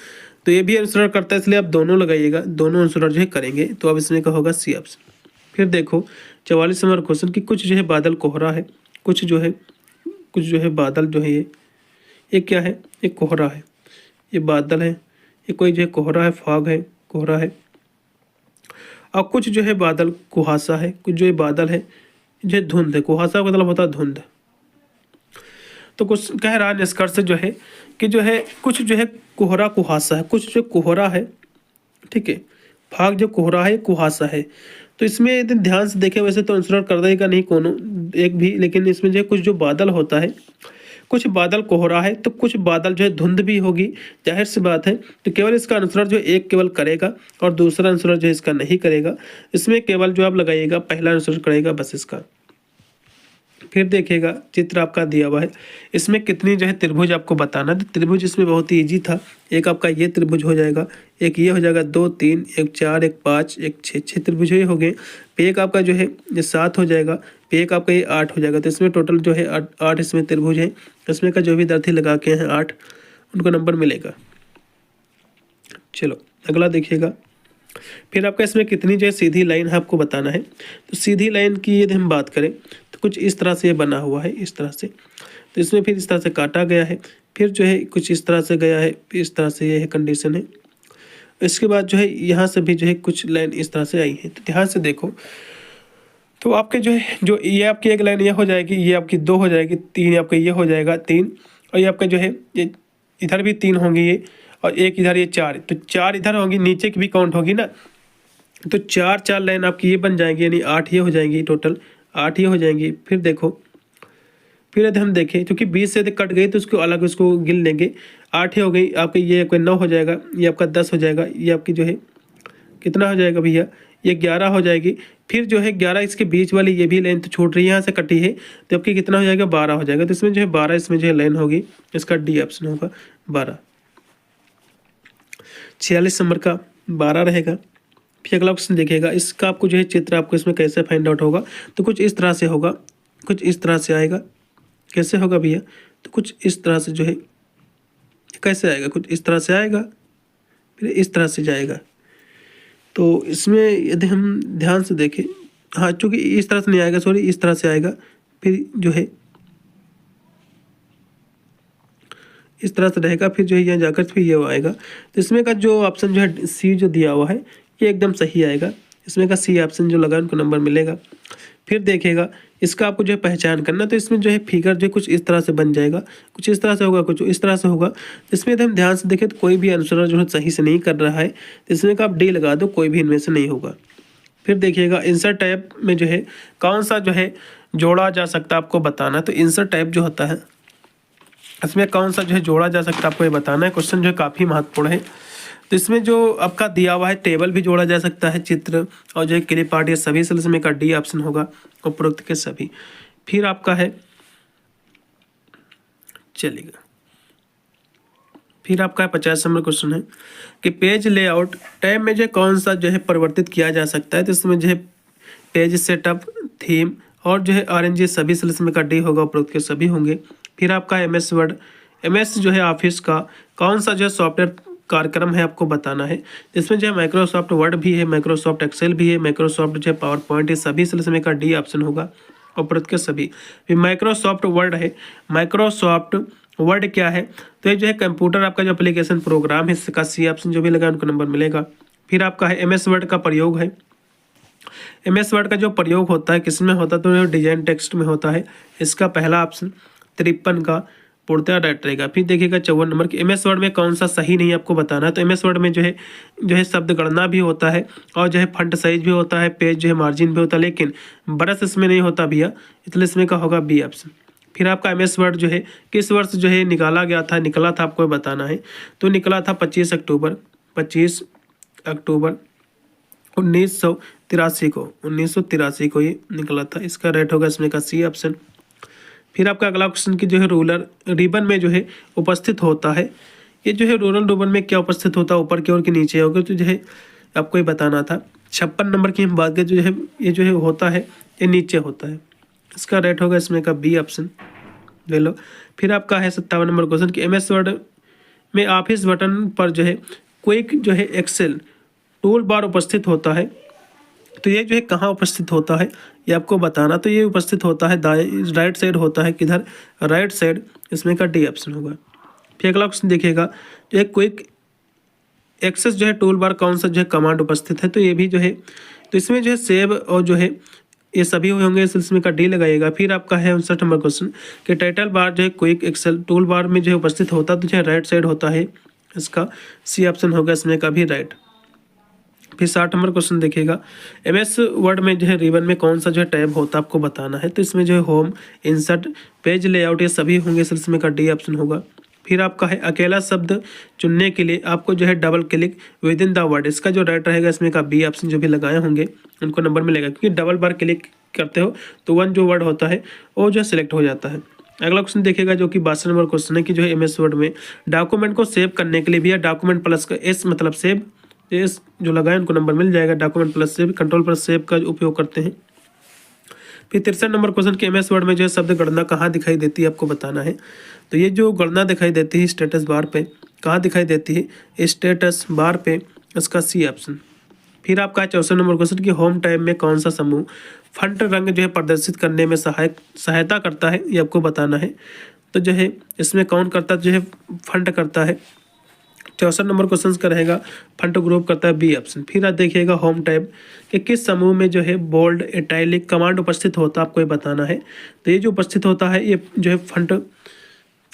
तो ये भी आंसर करता है, इसलिए आप दोनों लगाइएगा, दोनों आंसर जो है करेंगे। तो अब इसमें का होगा सी ऑप्शन। फिर देखो 44 नंबर क्वेश्चन की कुछ जो है बादल कोहरा है, कुछ जो है बादल जो है ये क्या है, ये कोहरा है, ये बादल है, ये कोई जो है कोहरा है, फॉग है, कोहरा है। और कुछ जो है बादल कुहासा है, कुछ जो है बादल है जो है धुंध है। कुहासा का मतलब होता है धुंध। तो कुछ कह रहा है निष्कर्ष जो है कि जो है कुछ जो है कोहरा कुहासा है, कुछ जो कोहरा है, ठीक है, भाग जो कोहरा है कुहासा है। तो इसमें यदि ध्यान से देखें वैसे तो आंसर कर देगा नहीं कोनो एक भी, लेकिन इसमें जो है कुछ जो बादल होता है, कुछ बादल कोहरा है तो कुछ बादल जो है धुंध भी होगी, जाहिर सी बात है। तो केवल इसका आंसर जो एक केवल करेगा और दूसरा आंसर जो है इसका नहीं करेगा। इसमें केवल जो आप लगाइएगा पहला आंसर करेगा बस इसका। फिर देखिएगा चित्र आपका दिया हुआ है, इसमें कितनी जो है त्रिभुज आपको बताना। तो त्रिभुज इसमें बहुत ही ईजी था। एक आपका ये त्रिभुज हो जाएगा, एक ये हो जाएगा, 2 3, एक 4, एक 5, एक 6, 6 त्रिभुज ये हो गए। पे एक आपका जो है ये 7 हो जाएगा, पे एक आपका ये 8 हो जाएगा। तो इसमें टोटल जो है 8 इसमें त्रिभुज है। इसमें का जो भी विद्यार्थी लगा के हैं 8 उनको नंबर मिलेगा। चलो अगला देखिएगा। फिर आपका इसमें कितनी जो है सीधी लाइन है आपको बताना है। तो सीधी लाइन की यदि हम बात करें तो कुछ इस तरह से ये बना हुआ है, इस तरह से। तो इसमें फिर इस तरह से काटा गया है, फिर जो है कुछ इस तरह से गया है, इस तरह से ये है कंडीशन है। इसके बाद जो है यहाँ से भी जो है कुछ लाइन इस तरह से आई है। तो ध्यान से देखो, तो आपके जो है जो ये आपकी एक लाइन ये हो जाएगी, ये आपकी 2 हो जाएगी, 3 आपका ये हो जाएगा 3, और ये आपका जो है ये इधर भी 3 होंगी ये, और एक इधर ये 4। तो 4 इधर होंगी, नीचे की भी काउंट होगी ना। तो 4 लाइन आपकी ये बन जाएंगी, यानी 8 ये हो जाएंगी, टोटल 8 ये हो जाएंगी। फिर देखो, फिर यदि हम देखें क्योंकि 20 से यदि कट गई तो उसको अलग उसको गिन लेंगे। 8 ये हो गई आपकी, ये आपका 9 हो जाएगा, ये आपका 10 हो जाएगा, ये आपकी जो है कितना हो जाएगा भैया, ये 11 हो जाएगी। फिर जो है 11 इसके बीच वाली ये भी लाइन तो छूट रही है, यहाँ से कटी है, तो आपकी कितना हो जाएगा 12 हो जाएगा। तो इसमें जो है 12 इसमें जो है लाइन होगी, इसका डी ऑप्शन होगा 12। 46 नंबर का 12 रहेगा। फिर अगला क्वेश्चन देखिएगा, इसका आपको जो है चित्र आपको इसमें कैसे फाइंड आउट होगा। तो कुछ इस तरह से होगा, कुछ इस तरह से आएगा। कैसे होगा भैया, तो कुछ इस तरह से जो है कैसे आएगा, कुछ इस तरह से आएगा, फिर इस तरह से जाएगा। तो इसमें यदि हम ध्यान से देखें, हाँ चूँकि इस तरह से नहीं आएगा, सॉरी इस तरह से आएगा, फिर जो है इस तरह से रहेगा, फिर जो है यहाँ जाकर फिर ये आएगा। तो इसमें का जो ऑप्शन जो है सी जो दिया हुआ है ये एकदम सही आएगा। इसमें का सी ऑप्शन जो लगा उनको नंबर मिलेगा। फिर देखिएगा इसका आपको जो है पहचान करना। तो इसमें जो है फिगर जो कुछ इस तरह से बन जाएगा, कुछ इस तरह से होगा, कुछ इस तरह से होगा। इसमें यदि हम ध्यान से देखें तो कोई भी आंसर जो है सही से नहीं कर रहा है, तो इसमें का आप डी लगा दो, कोई भी इनमें से नहीं होगा। फिर देखिएगा इंसर्ट टाइप में जो है कौन सा जो है जोड़ा जा सकता है आपको बताना। तो इंसर्ट टाइप जो होता है इसमें कौन सा जो है जोड़ा जा सकता है आपको ये बताना है। क्वेश्चन जो है काफ़ी महत्वपूर्ण है। तो इसमें जो आपका दिया हुआ है टेबल भी जोड़ा जा सकता है, चित्र और जो है क्लिप आर्ट, ये सभी से इसमें का डी ऑप्शन होगा, उपरोक्त के सभी। फिर आपका है चलेगा, फिर आपका 50 नंबर क्वेश्चन है कि पेज लेआउट टैब में जो कौन सा जो है परिवर्तित किया जा सकता है। तो इसमें जो है पेज सेटअप, थीम और जो है RNG सभी से इसमें का डी होगा, उपरोक्त के सभी होंगे। फिर आपका MS वर्ड, MS जो है ऑफिस का कौन सा जो है सॉफ्टवेयर कार्यक्रम है आपको बताना है। इसमें जो है माइक्रोसॉफ्ट वर्ड भी है, माइक्रोसॉफ्ट एक्सेल भी है, माइक्रोसॉफ्ट जो है पावर पॉइंट है, सभी से इसमें का डी ऑप्शन होगा, उपरोक्त के सभी। फिर माइक्रोसॉफ्ट वर्ड है, माइक्रोसॉफ्ट वर्ड क्या है, तो ये जो है कंप्यूटर आपका जो एप्लीकेशन प्रोग्राम है, इसका सी ऑप्शन जो भी लगा उनको नंबर मिलेगा। फिर आपका है MS वर्ड का प्रयोग है। MS वर्ड का जो प्रयोग होता है किसमें होता है, तो डिजाइन टेक्स्ट में होता है। इसका पहला ऑप्शन 53 का पूर्णतः राइट रहेगा। फिर देखिएगा 54 नंबर की MS वर्ड में कौन सा सही नहीं आपको बताना है। तो MS वर्ड में जो है शब्द गणना भी होता है और जो है फंट साइज भी होता है, पेज जो है मार्जिन भी होता है, लेकिन बरस इसमें नहीं होता भैया, इसलिए इसमें का होगा बी ऑप्शन। फिर आपका MS वर्ड जो है किस वर्ष जो है निकाला गया था, निकला था आपको बताना है। तो निकला था 25 अक्टूबर 1983 को ये निकला था। इसका राइट होगा इसमें का सी ऑप्शन। फिर आपका अगला क्वेश्चन की जो है रूलर रिबन में जो है उपस्थित होता है। ये जो है रूरल रिबन में क्या उपस्थित होता है, ऊपर की ओर के नीचे होगा, तो जो है आपको ये बताना था। 56 नंबर की हम बात करें, जो है ये जो है होता है ये नीचे होता है। इसका राइट होगा इसमें का बी ऑप्शन ले लो। फिर आपका है 57 नंबर क्वेश्चन कि MS वर्ड में ऑफिस बटन पर जो है क्विक जो है एक्सेल टूल बार उपस्थित होता है। तो ये जो है कहाँ उपस्थित होता है ये आपको बताना। तो ये उपस्थित होता है राइट साइड होता है, किधर, राइट साइड, इसमें का डी ऑप्शन होगा। फिर अगला क्वेश्चन देखिएगा, जो एक क्विक एक्सेस जो है टूल बार कौन सा जो है कमांड उपस्थित है, तो ये भी जो है, तो इसमें जो है सेव और जो है ये सभी होंगे, इसमें का डी लगाइएगा। फिर आपका है 59 नंबर क्वेश्चन कि टाइटल बार जो है क्विक एक्सेल टूल बार में जो है उपस्थित होता तो जो है राइट साइड होता है, इसका सी ऑप्शन होगा इसमें का भी राइट। फिर 60 नंबर क्वेश्चन देखिएगा, एमएस वर्ड में जो है रिबन में कौन सा जो है टैब होता है आपको बताना है, तो इसमें जो है होम, इंसर्ट, पेज लेआउट ये सभी होंगे, इसमें का डी ऑप्शन होगा। फिर आपका है अकेला शब्द चुनने के लिए आपको जो है double click with in the word, इसका जो राइट रहेगा इसमें का बी ऑप्शन। जो भी लगाए होंगे उनको नंबर मिलेगा, क्योंकि डबल बार क्लिक करते हो तो वन जो वर्ड होता है वो जो सिलेक्ट हो जाता है। अगला क्वेश्चन देखिएगा जो कि 62 नंबर क्वेश्चन है कि जो है एमएस वर्ड में डॉक्यूमेंट को सेव करने के लिए भी डॉक्यूमेंट प्लस का एस मतलब सेव, एस जो लगाए उनको नंबर मिल जाएगा। Document plus save, control plus save का उपयोग करते हैं। फिर 63 नंबर क्वेश्चन के एमएस वर्ड में जो है शब्द गणना कहाँ दिखाई देती है आपको बताना है, तो ये जो गणना दिखाई देती है स्टेटस बार पे, कहाँ दिखाई देती है स्टेटस बार पे, इसका सी ऑप्शन। फिर आपका 64 नंबर क्वेश्चन कि होम टैब में कौन सा समूह फंट रंग जो है प्रदर्शित करने में सहायता करता है, ये आपको बताना है। तो जो है इसमें कौन करता जो है फंट करता है, 64 नंबर क्वेश्चन का रहेगा फंट ग्रुप करता है बी ऑप्शन। फिर आप देखिएगा होम टैब कि किस समूह में जो है बोल्ड इटैलिक कमांड उपस्थित होता है आपको ये बताना है, तो ये जो उपस्थित होता है ये जो है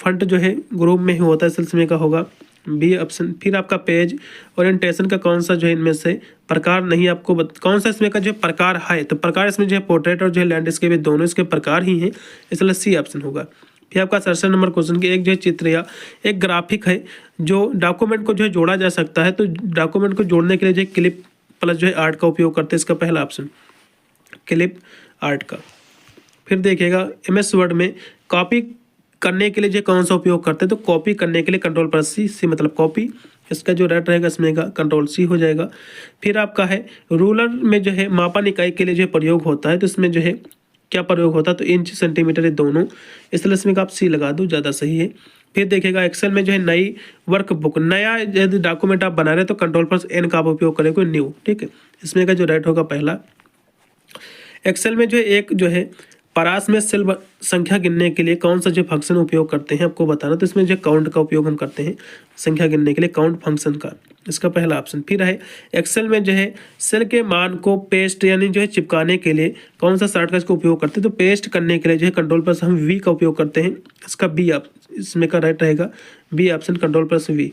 फंट जो है ग्रुप में ही होता है, सिलसिले का होगा बी ऑप्शन। फिर आपका पेज ओरिएंटेशन का कौन सा जो है इनमें से प्रकार नहीं आपको कौन सा इसमें का जो प्रकार है, तो प्रकार इसमें जो है पोर्ट्रेट और जो है लैंडस्केप दोनों इसके प्रकार ही हैं, इसलिए सी ऑप्शन होगा। फिर आपका 67 नंबर क्वेश्चन की एक जो है चित्र या एक ग्राफिक है जो डॉक्यूमेंट को जो है जोड़ा जा सकता है, तो डॉक्यूमेंट को जोड़ने के लिए जो है क्लिप प्लस जो है आर्ट का उपयोग करते हैं, इसका पहला ऑप्शन क्लिप आर्ट का। फिर देखिएगा एमएस वर्ड में कॉपी करने के लिए जो कौन सा उपयोग करते हैं, तो कॉपी करने के लिए कंट्रोल प्लस सी, सी मतलब कॉपी, इसका जो राइट रहेगा इसमें का कंट्रोल सी हो जाएगा। फिर आपका है रूलर में जो है मापन इकाई के लिए जो प्रयोग होता है, तो इसमें जो है क्या प्रयोग होता है, तो इंच सेंटीमीटर ये दोनों, इसलिए इसमें का आप सी लगा दो, ज़्यादा सही है। फिर देखिएगा एक्सेल में जो है नई वर्कबुक, नया यदि डॉक्यूमेंट आप बना रहे हैं तो कंट्रोल प्लस एन का आप उपयोग करें, कोई न्यू, ठीक है, इसमें का जो राइट होगा पहला। एक्सेल में जो है एक जो है परास में सेल संख्या गिनने के लिए कौन सा जो फंक्शन उपयोग करते हैं आपको बताना, तो इसमें जो काउंट का उपयोग हम करते हैं संख्या गिनने के लिए, काउंट फंक्शन का, इसका पहला ऑप्शन। फिर है एक्सेल में जो है सेल के मान को पेस्ट यानी जो है चिपकाने के लिए कौन सा शॉर्टकट का उपयोग करते हैं, तो पेस्ट करने के लिए जो है कंट्रोल प्लस हम वी का उपयोग करते हैं, इसका बी ऑप्शन इसमें का राइट रहेगा B option control plus V.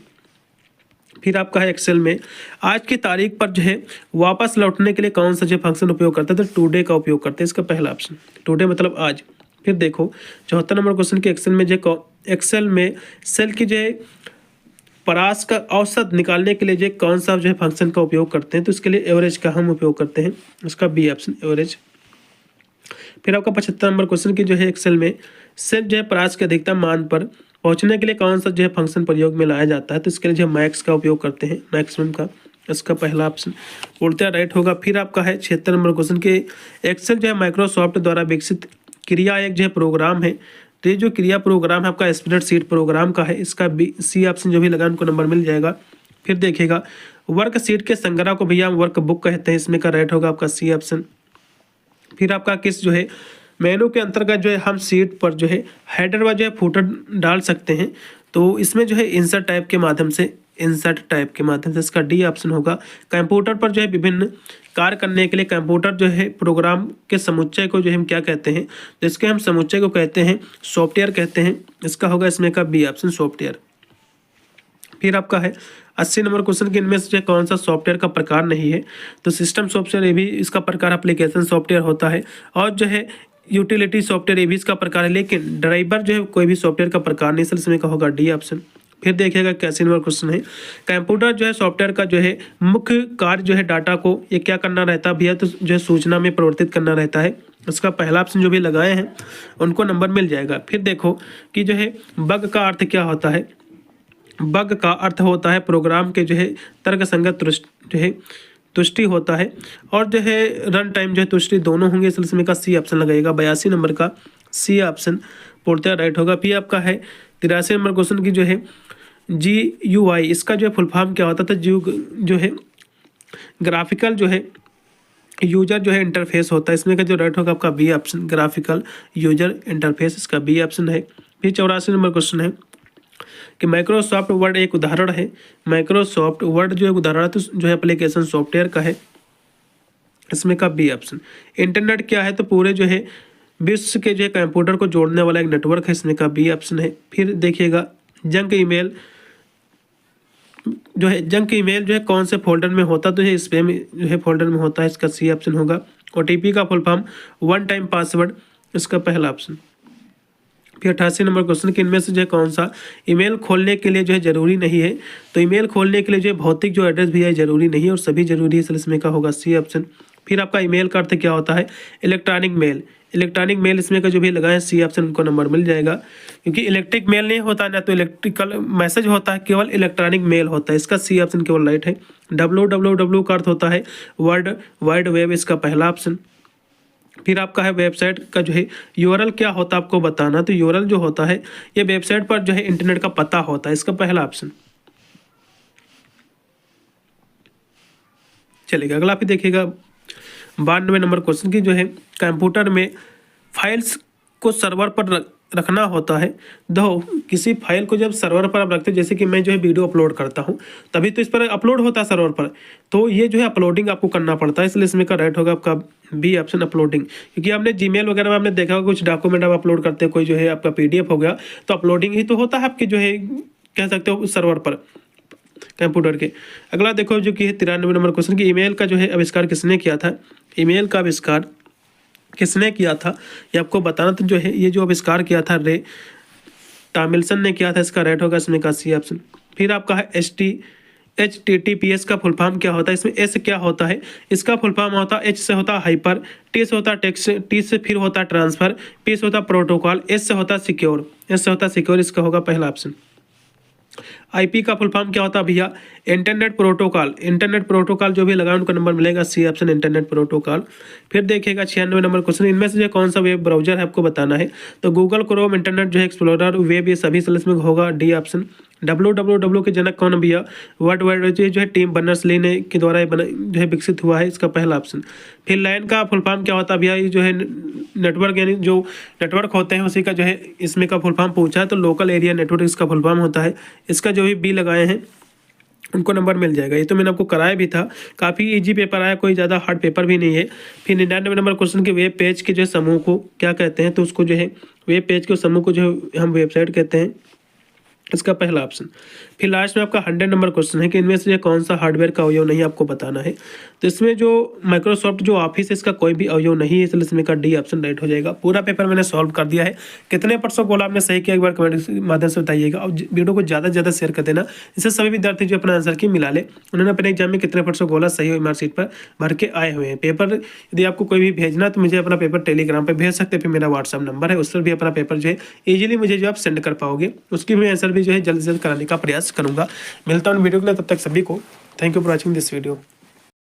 फिर आपका है एक्सेल में आज की तारीख पर जो है वापस लौटने के लिए कौन सा जो फंक्शन उपयोग करते हैं, तो टुडे का उपयोग करते हैं, इसका पहला ऑप्शन टुडे मतलब आज। फिर देखो 74 नंबर क्वेश्चन के एक्सेल में जो एक्सेल में सेल की जो है परास का औसत निकालने के लिए जो कौन सा जो है फंक्शन का उपयोग करते हैं, तो इसके लिए एवरेज का हम उपयोग करते हैं, उसका बी ऑप्शन एवरेज। फिर आपका 75 नंबर क्वेश्चन की जो है एक्सेल में सेल जो है परास के अधिकतम मान पर पहुंचने के लिए कौन सा जो है फंक्शन प्रयोग में लाया जाता है, तो इसके लिए जो है मैक्स का उपयोग करते हैं, मैक्सिमम का, इसका पहला ऑप्शन उल्टा राइट होगा। फिर आपका है 76 नंबर क्वेश्चन के एक्सेल जो है माइक्रोसॉफ्ट द्वारा विकसित क्रिया एक जो है प्रोग्राम है, तो ये जो क्रिया प्रोग्राम है आपका स्प्रेडशीट प्रोग्राम का है, इसका बी सी ऑप्शन जो भी लगा उनको नंबर मिल जाएगा। फिर देखिएगा वर्कशीट के संग्रह को भैया हम वर्क बुक कहते हैं, इसमें का राइट होगा आपका सी ऑप्शन। फिर आपका किस जो है मेनू के अंतर्गत जो है हम सीट पर जो है हेडर व जो है फुटर डाल सकते हैं, तो इसमें जो है इंसर्ट टाइप के माध्यम से, इंसर्ट टाइप के माध्यम से, इसका डी ऑप्शन होगा। कंप्यूटर पर जो है विभिन्न कार्य करने के लिए कंप्यूटर जो है प्रोग्राम के समुच्चय को जो हम क्या कहते हैं, जिसके हम समुच्चय को कहते हैं सॉफ्टवेयर कहते हैं, इसका होगा इसमें का बी ऑप्शन सॉफ्टवेयर। फिर आपका है 80 नंबर क्वेश्चन के इनमें से कौन सा सॉफ्टवेयर का प्रकार नहीं है, तो सिस्टम सॉफ्टवेयर ये भी इसका प्रकार एप्लीकेशन सॉफ्टवेयर होता है, और जो है यूटिलिटी सॉफ्टवेयर ये भी इसका प्रकार है, लेकिन ड्राइवर जो है कोई भी सॉफ्टवेयर का प्रकार नहीं, इसमें का होगा डी ऑप्शन। फिर देखिएगा 81 नंबर क्वेश्चन है कंप्यूटर जो है सॉफ्टवेयर का जो है मुख्य कार्य जो है डाटा को ये क्या करना रहता है भैया, तो जो है सूचना में परिवर्तित करना रहता है, इसका पहला ऑप्शन जो भी लगाए हैं उनको नंबर मिल जाएगा। फिर देखो कि जो है बग का अर्थ क्या होता है, बग का अर्थ होता है प्रोग्राम के जो है तर्क संगत जो है तुष्टि होता है, और जो है रन टाइम जो है तुष्टि दोनों होंगे, इस इसमें का सी ऑप्शन लगेगा, 82 नंबर का सी ऑप्शन पूर्णतः राइट होगा। फिर आपका है 83 नंबर क्वेश्चन की जो है GUI, इसका जो है फुल फॉर्म क्या होता था, जो है ग्राफिकल जो है यूजर जो है इंटरफेस होता है, इसमें का जो राइट होगा आपका B option graphical user interface, इसका बी ऑप्शन है। फिर 84 नंबर क्वेश्चन है कि माइक्रोसॉफ्ट वर्ड एक उदाहरण है। माइक्रोसॉफ्ट वर्ड जो है उदाहरण है, तो जो है एप्लीकेशन सॉफ्टवेयर का है, इसमें का बी ऑप्शन। इंटरनेट क्या है, तो पूरे जो है विश्व के जो है कंप्यूटर को जोड़ने वाला एक नेटवर्क है, इसमें का बी ऑप्शन है। फिर देखिएगा जंक ईमेल जो है, जंक ईमेल जो है कौन से फोल्डर में होता, तो ये स्पैम जो है फोल्डर में होता है, इसका सी ऑप्शन होगा। ओटीपी का full form one time password, इसका पहला ऑप्शन। फिर 88 नंबर क्वेश्चन कि इनमें से जो है कौन सा ईमेल खोलने के लिए जो है जरूरी नहीं है, तो ईमेल खोलने के लिए जो है भौतिक जो एड्रेस भी है जरूरी नहीं है और सभी जरूरी है, इसलिए इसमें का होगा सी ऑप्शन। फिर आपका ईमेल का अर्थ क्या होता है, इलेक्ट्रॉनिक मेल। इलेक्ट्रॉनिक मेल इसमें का जो भी लगाए सी ऑप्शन, उनको नंबर मिल जाएगा, क्योंकि इलेक्ट्रिक मेल नहीं होता ना, तो इलेक्ट्रिकल मैसेज होता है, केवल इलेक्ट्रॉनिक मेल होता है, इसका सी ऑप्शन केवल राइट है। www का अर्थ होता है वर्ल्ड वाइड वेब, इसका पहला ऑप्शन। फिर आपका है वेबसाइट का जो है यूआरएल क्या होता है आपको बताना, तो यूआरएल जो होता है ये वेबसाइट पर जो है इंटरनेट का पता होता है, इसका पहला ऑप्शन। चलेगा अगला फिर देखिएगा 92 नंबर क्वेश्चन की जो है कंप्यूटर में फाइल्स को सर्वर पर रखना होता है। दो किसी फाइल को जब सर्वर पर आप रखते हो, जैसे कि मैं जो है वीडियो अपलोड करता हूँ तभी तो इस पर अपलोड होता है सर्वर पर, तो ये जो है अपलोडिंग आपको करना पड़ता है, इसलिए इसमें का राइट होगा आपका बी ऑप्शन अपलोडिंग। क्योंकि आपने जीमेल वगैरह में आपने देखा होगा कुछ डॉक्यूमेंट आप अपलोड करते हैं, कोई जो है आपका पीडीएफ हो गया, तो अपलोडिंग ही तो होता है आपकी जो है कह सकते हो सर्वर पर कंप्यूटर के। अगला देखो जो कि है 93 नंबर क्वेश्चन की ईमेल का जो है आविष्कार किसने किया था। ईमेल का आविष्कार किसने किया था ये आपको बताना, तो जो है ये जो आविष्कार किया था रे टॉमिल्सन ने किया था, इसका राइट होगा इसमें का सी ऑप्शन। फिर आपका है HTTPS का फुल फॉर्म क्या होता है, इसमें एस क्या होता है, इसका फुल फॉर्म होता है एच से होता है हाइपर, टी से होता है टेक्स्ट, टी से फिर होता है ट्रांसफर, पी से होता है प्रोटोकॉल, एस से होता है सिक्योर, एस से होता है सिक्योर, इसका होगा पहला ऑप्शन। आईपी का फुल फॉर्म क्या होता है भैया, इंटरनेट प्रोटोकॉल। इंटरनेट प्रोटोकॉल जो भी लगा उनका नंबर मिलेगा सी ऑप्शन इंटरनेट प्रोटोकॉल। फिर देखिएगा 96 नंबर क्वेश्चन, इनमें से जो कौन सा वेब ब्राउजर है आपको बताना है, तो गूगल क्रोम, इंटरनेट जो है एक्सप्लोरर, वेब, ये सभी सेल्स में होगा डी ऑप्शन। www के जनक कौन भैया, वर्ल्ड वाइड जो है टिम बर्नर्स-ली ने के द्वारा जो है विकसित हुआ है, इसका पहला ऑप्शन। फिर लाइन का फुल फॉर्म क्या होता है भैया, ये जो है नेटवर्क यानी जो नेटवर्क होते हैं उसी का जो है इसमें का फुल फॉर्म पूछा है, तो लोकल एरिया नेटवर्क इसका फुल फॉर्म होता है, इसका जो भी बी लगाए हैं उनको नंबर मिल जाएगा। ये तो मैंने आपको कराया भी था, काफ़ी इजी पेपर आया, कोई ज़्यादा हार्ड पेपर भी नहीं है। फिर 99 नंबर क्वेश्चन के वेब पेज के जो है समूह को क्या कहते हैं, तो उसको जो है वेब पेज के समूह को जो है हम वेबसाइट कहते हैं, इसका पहला ऑप्शन। फिर लास्ट में आपका 100 नंबर क्वेश्चन है कि इनमें से कौन सा हार्डवेयर का अवयव नहीं आपको बताना है, तो इसमें जो माइक्रोसॉफ्ट जो ऑफिस है इसका कोई भी अवयव नहीं है, इसलिए इसमें का डी ऑप्शन राइट हो जाएगा। पूरा पेपर मैंने सॉल्व कर दिया है, कितने % बोला आपने सही किया एक बार कमेंट के माध्यम से बताइएगा, और वीडियो को ज़्यादा से ज़्यादा शेयर कर देना, इससे सभी विद्यार्थी जो अपना आंसर की मिला ले, उन्होंने अपने एग्जाम में कितने % बोला सही हो मार्कशीट पर भर के आए हुए हैं। पेपर यदि आपको कोई भी भेजना तो मुझे अपना पेपर टेलीग्राम पर भेज सकते हैं, फिर मेरा व्हाट्सअप नंबर है, उस पर भी अपना पेपर जो है ईजिली मुझे जो आप सेंड कर पाओगे, उसकी भी आंसर भी जो है जल्द से जल्द कराने का प्रयास करूंगा। मिलता हूँ वीडियो के लिए, तब तक सभी को thank you for watching this video.